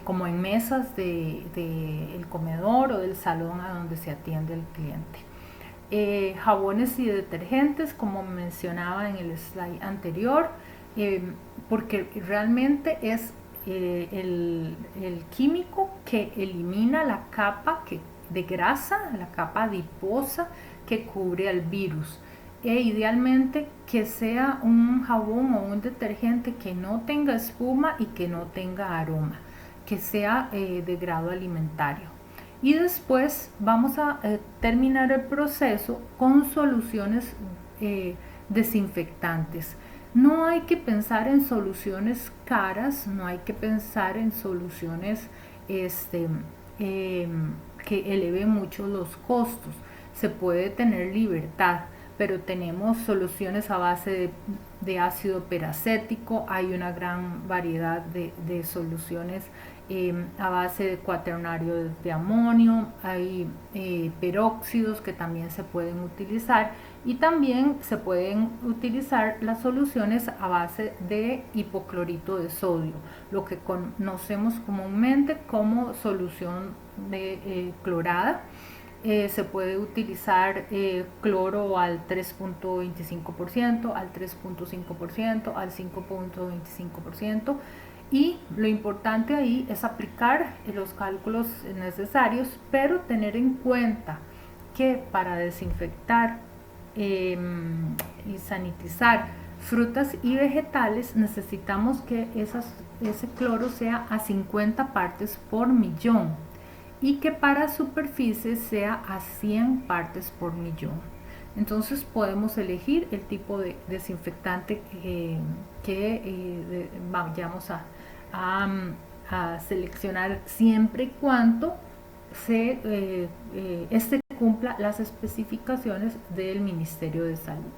como en mesas del comedor o del salón a donde se atiende el cliente. Jabones y detergentes, como mencionaba en el slide anterior, porque realmente es el químico que elimina la capa de grasa, la capa adiposa que cubre al virus. Idealmente que sea un jabón o un detergente que no tenga espuma y que no tenga aroma, que sea de grado alimentario. Y después vamos a terminar el proceso con soluciones desinfectantes. No hay que pensar en soluciones caras, no hay que pensar en soluciones que eleven mucho los costos. Se puede tener libertad, pero tenemos soluciones a base de ácido peracético. Hay una gran variedad de soluciones a base de cuaternario de amonio. Hay peróxidos que también se pueden utilizar, y también se pueden utilizar las soluciones a base de hipoclorito de sodio, lo que conocemos comúnmente como solución de clorada. Se puede utilizar cloro al 3.25%, al 3.5%, al 5.25%, y lo importante ahí es aplicar los cálculos necesarios, pero tener en cuenta que para desinfectar y sanitizar frutas y vegetales necesitamos que ese cloro sea a 50 partes por millón y que para superficie sea a 100 partes por millón. Entonces podemos elegir el tipo de desinfectante que vayamos a seleccionar siempre y cuando este cumpla las especificaciones del Ministerio de Salud.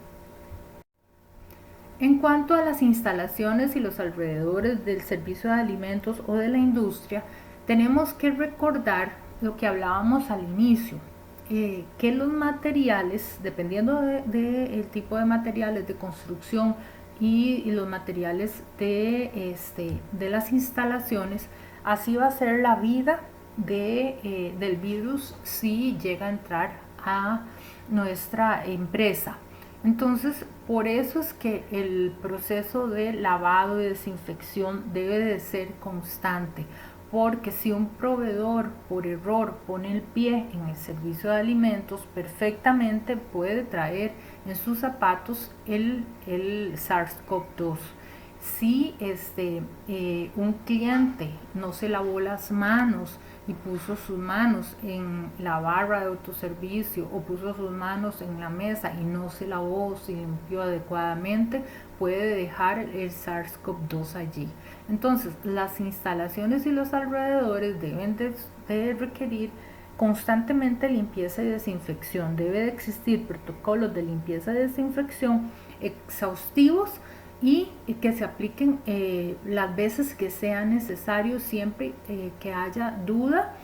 En cuanto a las instalaciones y los alrededores del servicio de alimentos o de la industria, tenemos que recordar lo que hablábamos al inicio, que los materiales, dependiendo del tipo de materiales de construcción y los materiales de las instalaciones, así va a ser la vida del virus si llega a entrar a nuestra empresa. Entonces, por eso es que el proceso de lavado y desinfección debe de ser constante, porque si un proveedor por error pone el pie en el servicio de alimentos, perfectamente puede traer en sus zapatos el SARS-CoV-2. Si un cliente no se lavó las manos y puso sus manos en la barra de autoservicio o puso sus manos en la mesa y no se lavó, se limpió adecuadamente, puede dejar el SARS-CoV-2 allí. Entonces, las instalaciones y los alrededores deben de requerir constantemente limpieza y desinfección. Debe de existir protocolos de limpieza y desinfección exhaustivos y que se apliquen las veces que sea necesario, siempre que haya duda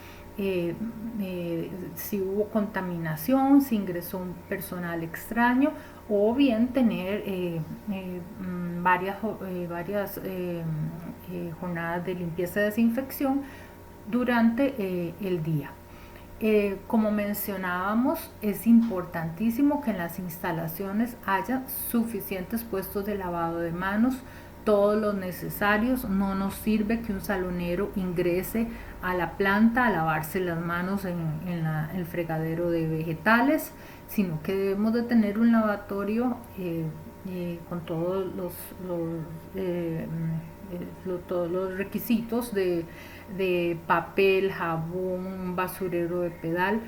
si hubo contaminación, si ingresó un personal extraño, o bien tener varias jornadas de limpieza y desinfección durante el día. Como mencionábamos, es importantísimo que en las instalaciones haya suficientes puestos de lavado de manos, todos los necesarios. No nos sirve que un salonero ingrese a la planta a lavarse las manos en el fregadero de vegetales, sino que debemos de tener un lavatorio con todos los requisitos de papel, jabón, basurero de pedal,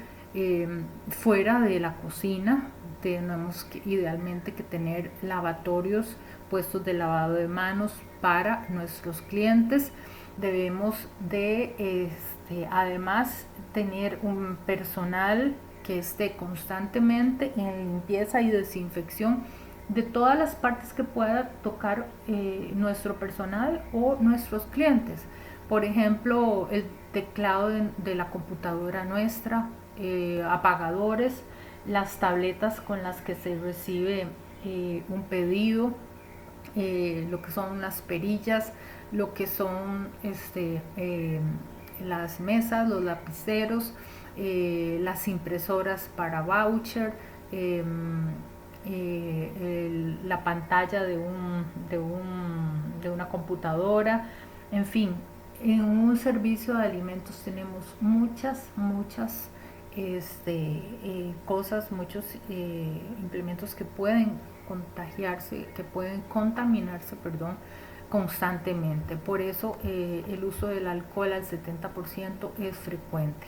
fuera de la cocina. Tenemos idealmente que tener lavatorios, puestos de lavado de manos para nuestros clientes. Debemos de además tener un personal que esté constantemente en limpieza y desinfección de todas las partes que pueda tocar nuestro personal o nuestros clientes. Por ejemplo, el teclado de la computadora nuestra, apagadores, las tabletas con las que se recibe un pedido, lo que son las perillas, lo que son las mesas, los lapiceros, las impresoras para voucher, la pantalla de una computadora, en fin. En un servicio de alimentos tenemos muchas cosas, muchos implementos que pueden contagiarse, que pueden contaminarse, perdón, constantemente. Por eso el uso del alcohol al 70% es frecuente.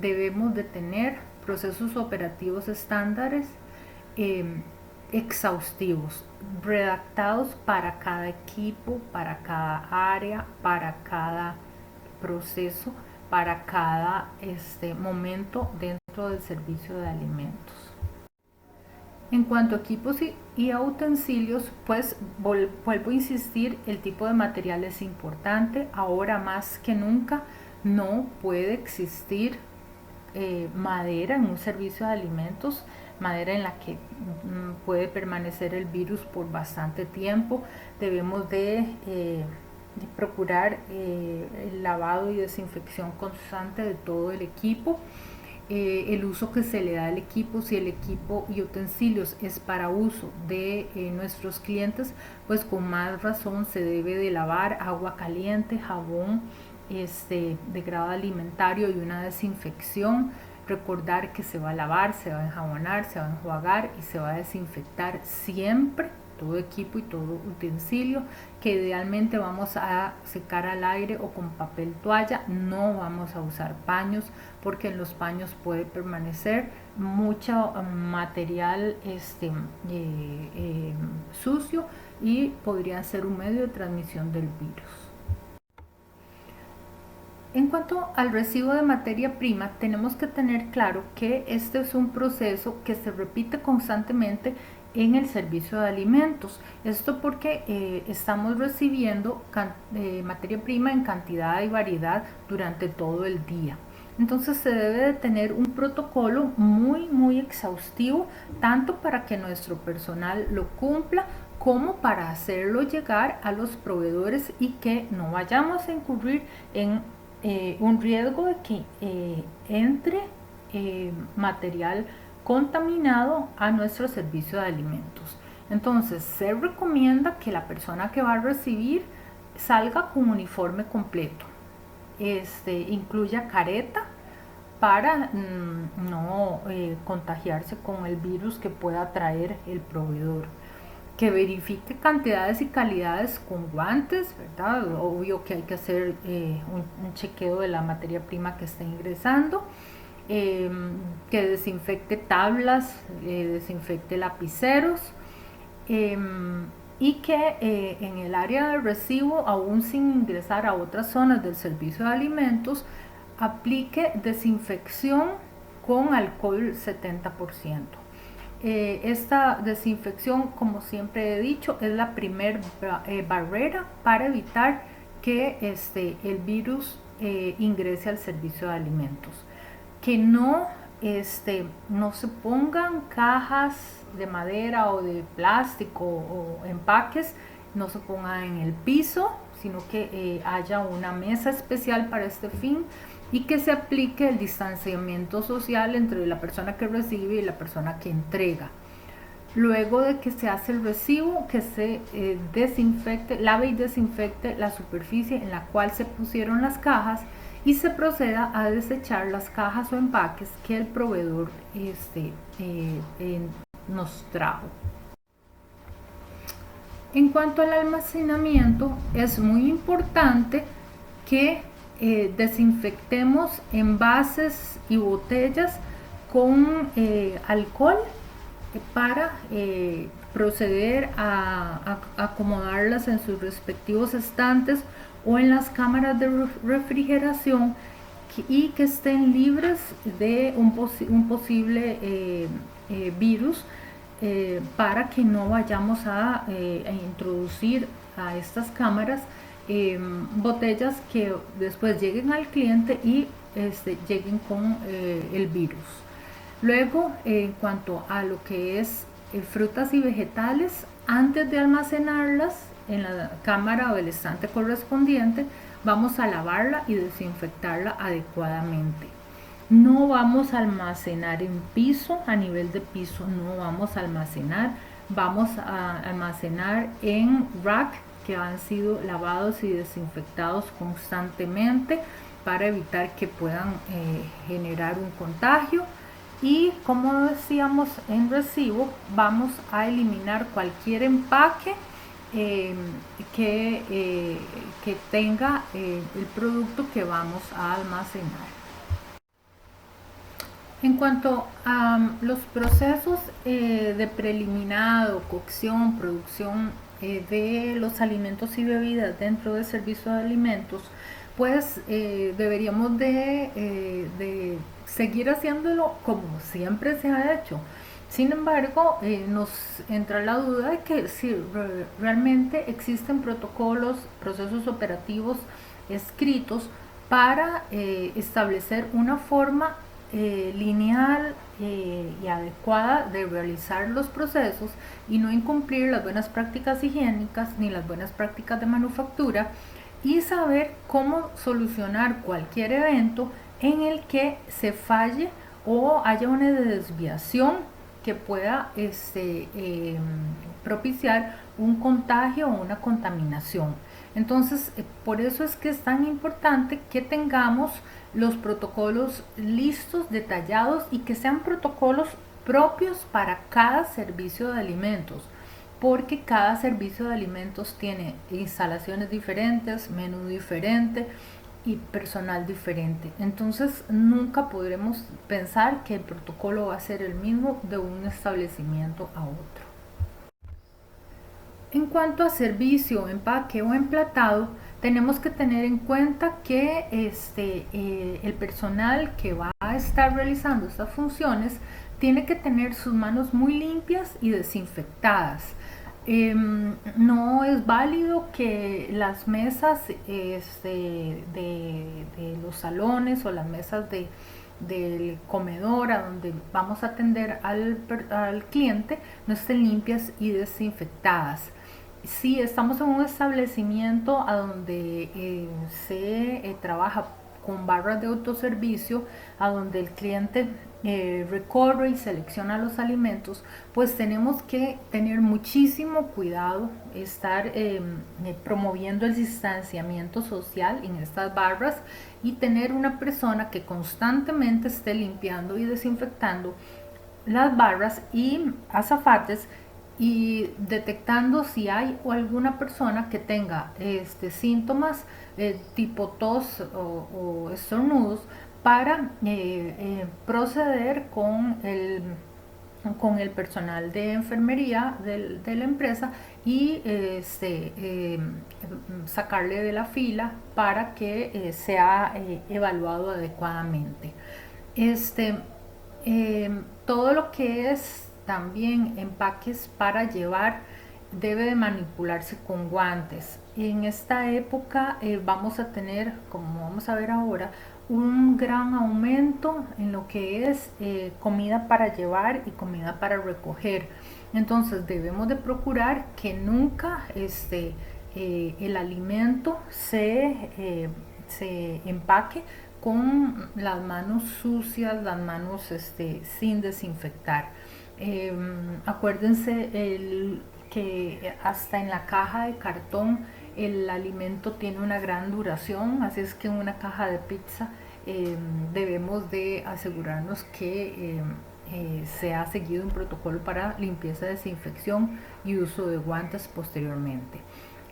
Debemos de tener procesos operativos estándares exhaustivos, redactados para cada equipo, para cada área, para cada proceso, para cada momento dentro del servicio de alimentos. En cuanto a equipos y utensilios, pues vuelvo a insistir, el tipo de material es importante. Ahora más que nunca no puede existir madera en un servicio de alimentos. madera en la que puede permanecer el virus por bastante tiempo. Debemos de procurar el lavado y desinfección constante de todo el equipo. El uso que se le da al equipo, si el equipo y utensilios es para uso de nuestros clientes, pues con más razón se debe de lavar, agua caliente, jabón de grado alimentario y una desinfección. Recordar que se va a lavar, se va a enjabonar, se va a enjuagar y se va a desinfectar siempre todo equipo y todo utensilio, que idealmente vamos a secar al aire o con papel toalla. No vamos a usar paños, porque en los paños puede permanecer mucho material sucio y podría ser un medio de transmisión del virus. En cuanto al residuo de materia prima, tenemos que tener claro que este es un proceso que se repite constantemente en el servicio de alimentos. Esto porque estamos recibiendo materia prima en cantidad y variedad durante todo el día. Entonces se debe de tener un protocolo muy exhaustivo, tanto para que nuestro personal lo cumpla como para hacerlo llegar a los proveedores y que no vayamos a incurrir en un riesgo de que entre material contaminado a nuestro servicio de alimentos. Entonces se recomienda que la persona que va a recibir salga con uniforme completo, incluya careta para no contagiarse con el virus que pueda traer el proveedor, que verifique cantidades y calidades con guantes, ¿verdad? Obvio que hay que hacer un chequeo de la materia prima que está ingresando, que desinfecte tablas, desinfecte lapiceros, y que en el área del recibo, aún sin ingresar a otras zonas del servicio de alimentos, aplique desinfección con alcohol 70%. Esta desinfección, como siempre he dicho, es la primera barrera para evitar que el virus ingrese al servicio de alimentos. Que no se pongan cajas de madera o de plástico o empaques, no se pongan en el piso, sino que haya una mesa especial para este fin y que se aplique el distanciamiento social entre la persona que recibe y la persona que entrega. Luego de que se hace el recibo, que se desinfecte, lave y desinfecte la superficie en la cual se pusieron las cajas y se proceda a desechar las cajas o empaques que el proveedor nos trajo. En cuanto al almacenamiento, es muy importante que desinfectemos envases y botellas con alcohol para proceder a acomodarlas en sus respectivos estantes o en las cámaras de refrigeración y que estén libres de un posible virus, para que no vayamos a introducir a estas cámaras botellas que después lleguen al cliente y lleguen con el virus. Luego, en cuanto a lo que es frutas y vegetales, antes de almacenarlas en la cámara o el estante correspondiente, vamos a lavarla y desinfectarla adecuadamente. No vamos a almacenar en piso, a nivel de piso no vamos a almacenar, vamos a almacenar en rack que han sido lavados y desinfectados constantemente para evitar que puedan generar un contagio. Y como decíamos en recibo, vamos a eliminar cualquier empaque que tenga el producto que vamos a almacenar. En cuanto a los procesos de preliminado, cocción, producción de los alimentos y bebidas dentro del servicio de alimentos, pues deberíamos de seguir haciéndolo como siempre se ha hecho. Sin embargo, nos entra la duda de que si realmente existen protocolos, procesos operativos escritos para establecer una forma lineal y adecuada de realizar los procesos y no incumplir las buenas prácticas higiénicas ni las buenas prácticas de manufactura, y saber cómo solucionar cualquier evento en el que se falle o haya una desviación que pueda propiciar un contagio o una contaminación. Entonces, por eso es que es tan importante que tengamos los protocolos listos, detallados, y que sean protocolos propios para cada servicio de alimentos, porque cada servicio de alimentos tiene instalaciones diferentes, menú diferente y personal diferente. Entonces nunca podremos pensar que el protocolo va a ser el mismo de un establecimiento a otro. En cuanto a servicio, empaque o emplatado, tenemos que tener en cuenta que el personal que va a estar realizando estas funciones tiene que tener sus manos muy limpias y desinfectadas. No es válido que las mesas de los salones o las mesas del comedor a donde vamos a atender al cliente no estén limpias y desinfectadas. Si estamos en un establecimiento a donde se trabaja con barras de autoservicio, a donde el cliente recorre y selecciona los alimentos, pues tenemos que tener muchísimo cuidado, estar promoviendo el distanciamiento social en estas barras y tener una persona que constantemente esté limpiando y desinfectando las barras y azafates, y detectando si hay alguna persona que tenga síntomas tipo tos o estornudos, para proceder con el personal de enfermería de la empresa y sacarle de la fila para que sea evaluado adecuadamente. Este, Todo lo que es también empaques para llevar debe de manipularse con guantes. En esta época vamos a tener, como vamos a ver ahora, un gran aumento en lo que es comida para llevar y comida para recoger. Entonces debemos de procurar que nunca el alimento se empaque con las manos sucias, las manos sin desinfectar. Acuérdense que hasta en la caja de cartón el alimento tiene una gran duración, así es que en una caja de pizza debemos de asegurarnos que se ha seguido un protocolo para limpieza, desinfección y uso de guantes posteriormente.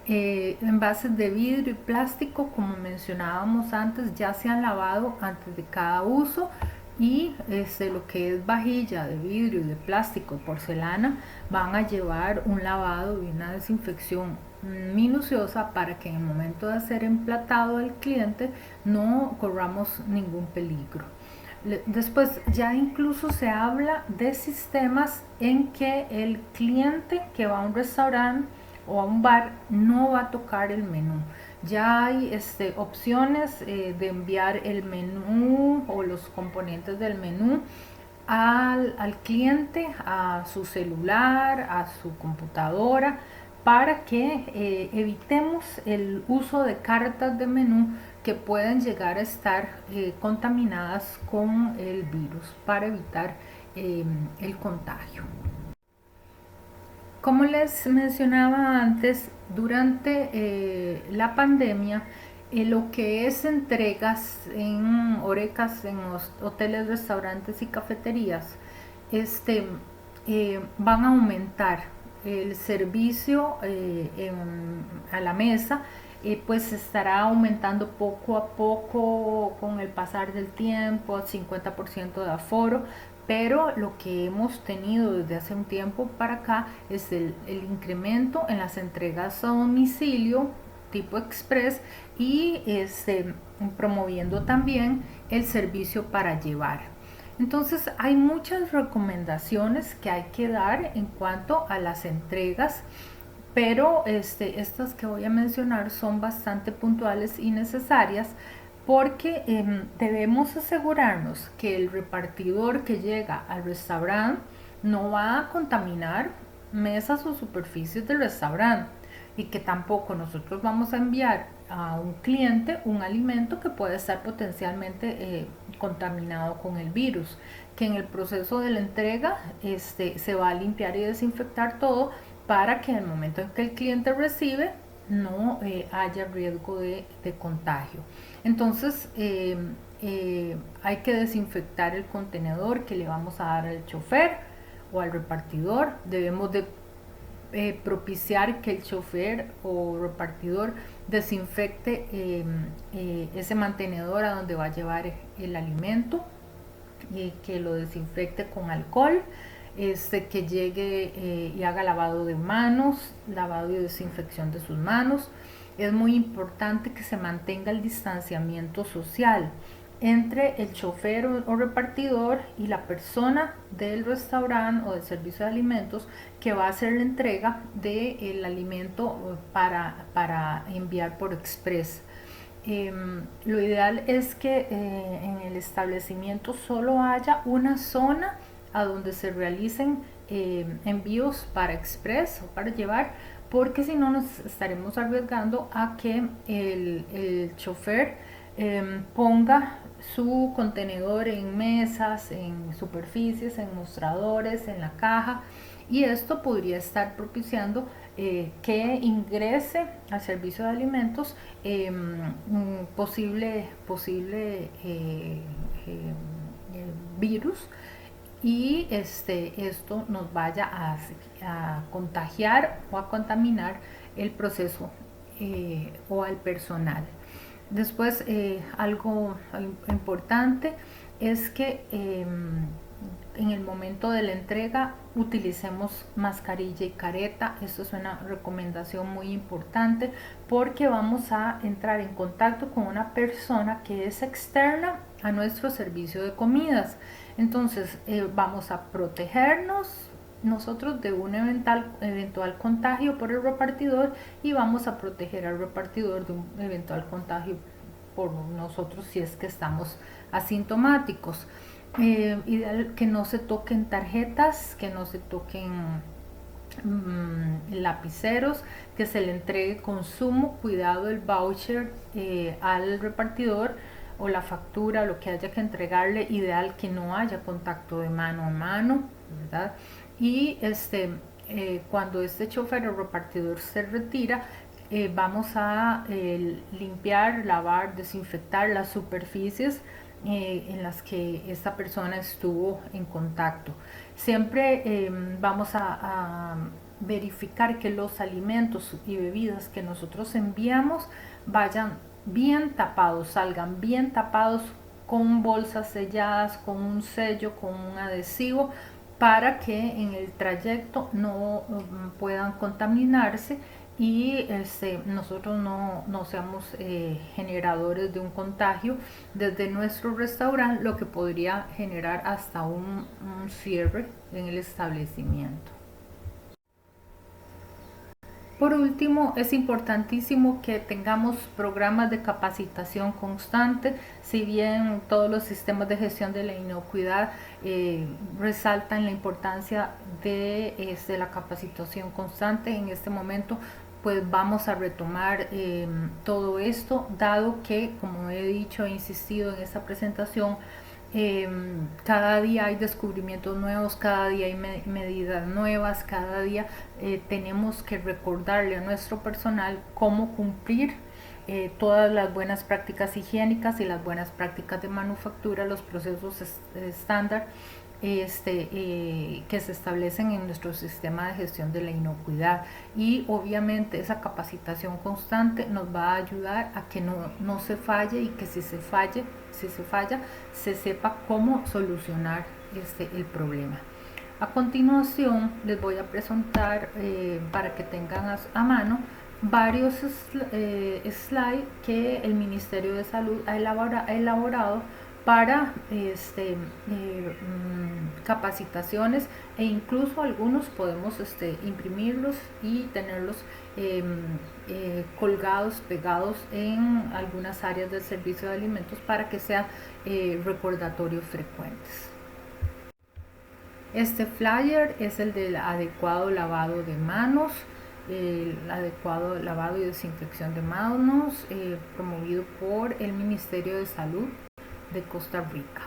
Envases de vidrio y plástico, como mencionábamos antes, ya se han lavado antes de cada uso, y lo que es vajilla de vidrio y de plástico, porcelana, van a llevar un lavado y una desinfección minuciosa para que en el momento de hacer emplatado al cliente no corramos ningún peligro. Después ya incluso se habla de sistemas en que el cliente que va a un restaurante o a un bar no va a tocar el menú. Ya hay opciones de enviar el menú o los componentes del menú al cliente, a su celular, a su computadora, para que evitemos el uso de cartas de menú que pueden llegar a estar contaminadas con el virus, para evitar el contagio. Como les mencionaba antes, durante la pandemia, lo que es entregas en horecas, en hoteles, restaurantes y cafeterías, van a aumentar el servicio a la mesa. Pues estará aumentando poco a poco con el pasar del tiempo, 50% de aforo, pero lo que hemos tenido desde hace un tiempo para acá es el incremento en las entregas a domicilio tipo express, y promoviendo también el servicio para llevar. Entonces hay muchas recomendaciones que hay que dar en cuanto a las entregas, pero estas que voy a mencionar son bastante puntuales y necesarias porque debemos asegurarnos que el repartidor que llega al restaurante no va a contaminar mesas o superficies del restaurante y que tampoco nosotros vamos a enviar a un cliente un alimento que puede estar potencialmente contaminado con el virus, que en el proceso de la entrega se va a limpiar y desinfectar todo para que en el momento en que el cliente recibe no haya riesgo de contagio. Entonces hay que desinfectar el contenedor que le vamos a dar al chofer o al repartidor. Debemos de propiciar que el chofer o repartidor desinfecte ese mantenedor a donde va a llevar el alimento, que lo desinfecte con alcohol, que llegue y haga lavado de manos, lavado y desinfección de sus manos. Es muy importante que se mantenga el distanciamiento social entre el chofer o repartidor y la persona del restaurante o del servicio de alimentos que va a hacer la entrega del alimento para enviar por express. Lo ideal es que en el establecimiento solo haya una zona a donde se realicen envíos para express o para llevar, porque si no nos estaremos arriesgando a que el chofer ponga su contenedor en mesas, en superficies, en mostradores, en la caja, y esto podría estar propiciando que ingrese al servicio de alimentos posible virus, y esto nos vaya a contagiar o a contaminar el proceso o al personal. Después, algo importante es que en el momento de la entrega utilicemos mascarilla y careta. Esto es una recomendación muy importante porque vamos a entrar en contacto con una persona que es externa a nuestro servicio de comidas. Entonces vamos a protegernos nosotros de un eventual contagio por el repartidor, y vamos a proteger al repartidor de un eventual contagio por nosotros si es que estamos asintomáticos. Ideal que no se toquen tarjetas, que no se toquen lapiceros, que se le entregue con sumo cuidado el voucher al repartidor o la factura, lo que haya que entregarle. Ideal que no haya contacto de mano a mano, ¿verdad? Y cuando este chofer o repartidor se retira, vamos a limpiar, lavar, desinfectar las superficies en las que esta persona estuvo en contacto. Siempre vamos a verificar que los alimentos y bebidas que nosotros enviamos vayan bien tapados, salgan bien tapados con bolsas selladas, con un sello, con un adhesivo, para que en el trayecto no puedan contaminarse y nosotros no seamos generadores de un contagio desde nuestro restaurante, lo que podría generar hasta un cierre en el establecimiento. Por último, es importantísimo que tengamos programas de capacitación constante. Si bien todos los sistemas de gestión de la inocuidad resaltan la importancia de la capacitación constante, en este momento pues vamos a retomar todo esto, dado que, como he dicho e insistido en esta presentación, cada día hay descubrimientos nuevos, cada día hay medidas nuevas, cada día tenemos que recordarle a nuestro personal cómo cumplir todas las buenas prácticas higiénicas y las buenas prácticas de manufactura, los procesos estándar que se establecen en nuestro sistema de gestión de la inocuidad. Y obviamente esa capacitación constante nos va a ayudar a que no se falle, y que si se falla se sepa cómo solucionar el problema. A continuación les voy a presentar para que tengan a mano varios slides que el Ministerio de Salud ha elaborado para capacitaciones, e incluso algunos podemos imprimirlos y tenerlos colgados, pegados en algunas áreas del servicio de alimentos para que sean recordatorios frecuentes. Este flyer es el del adecuado lavado de manos, el adecuado lavado y desinfección de manos, promovido por el Ministerio de Salud de Costa Rica.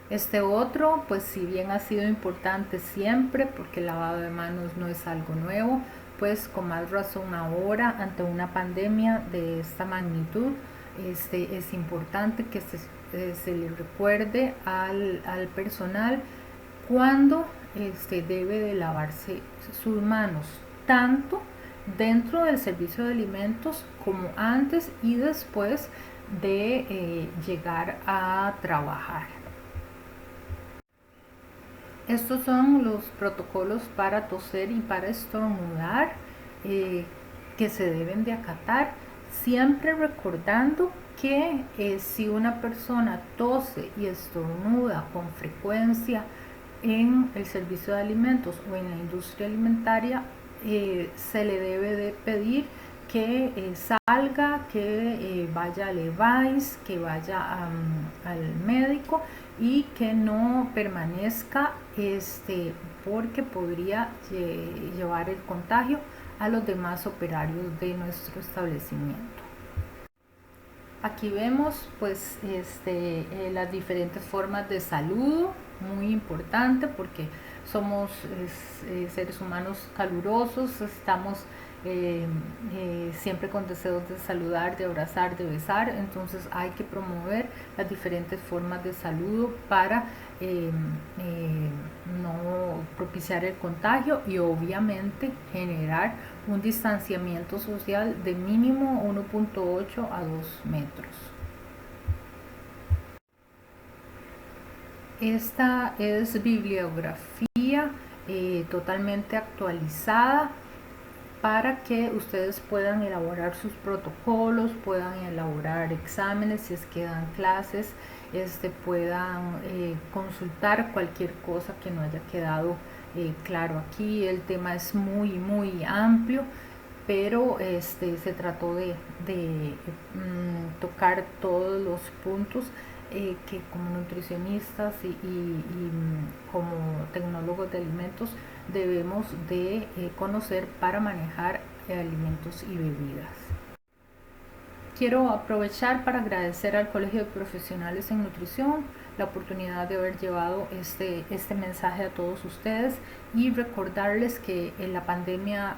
Este otro, pues si bien ha sido importante siempre, porque el lavado de manos no es algo nuevo, pues con más razón ahora, ante una pandemia de esta magnitud, es importante que se le recuerde al personal cuando debe de lavarse sus manos, tanto dentro del servicio de alimentos como antes y después de llegar a trabajar. Estos son los protocolos para toser y para estornudar que se deben de acatar, siempre recordando que si una persona tose y estornuda con frecuencia en el servicio de alimentos o en la industria alimentaria, se le debe de pedir que salga, que vaya al EVAIS, que vaya al médico y que no permanezca porque podría llevar el contagio a los demás operarios de nuestro establecimiento. Aquí vemos pues las diferentes formas de saludo, muy importante porque somos seres humanos calurosos, estamos siempre con deseos de saludar, de abrazar, de besar, entonces hay que promover las diferentes formas de saludo para no propiciar el contagio y obviamente generar un distanciamiento social de mínimo 1.8 a 2 metros. Esta es bibliografía totalmente actualizada para que ustedes puedan elaborar sus protocolos, puedan elaborar exámenes si es que dan clases, puedan consultar cualquier cosa que no haya quedado claro aquí. El tema es muy amplio, pero se trató de tocar todos los puntos que como nutricionistas y como tecnólogos de alimentos debemos de conocer para manejar alimentos y bebidas. Quiero aprovechar para agradecer al Colegio de Profesionales en Nutrición la oportunidad de haber llevado este mensaje a todos ustedes y recordarles que la pandemia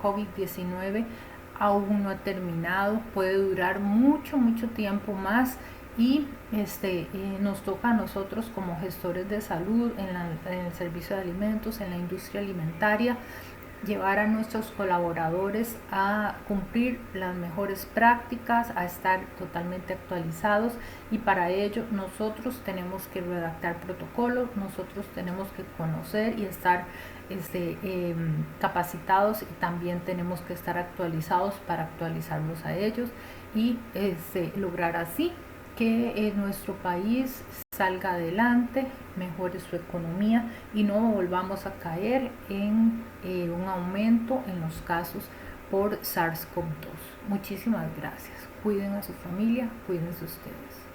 COVID-19 aún no ha terminado, puede durar mucho tiempo más y nos toca a nosotros como gestores de salud en el servicio de alimentos, en la industria alimentaria, llevar a nuestros colaboradores a cumplir las mejores prácticas, a estar totalmente actualizados, y para ello nosotros tenemos que redactar protocolos, nosotros tenemos que conocer y estar capacitados, y también tenemos que estar actualizados para actualizarlos a ellos y lograr así que nuestro país salga adelante, mejore su economía y no volvamos a caer en un aumento en los casos por SARS-CoV-2. Muchísimas gracias. Cuiden a su familia, cuídense ustedes.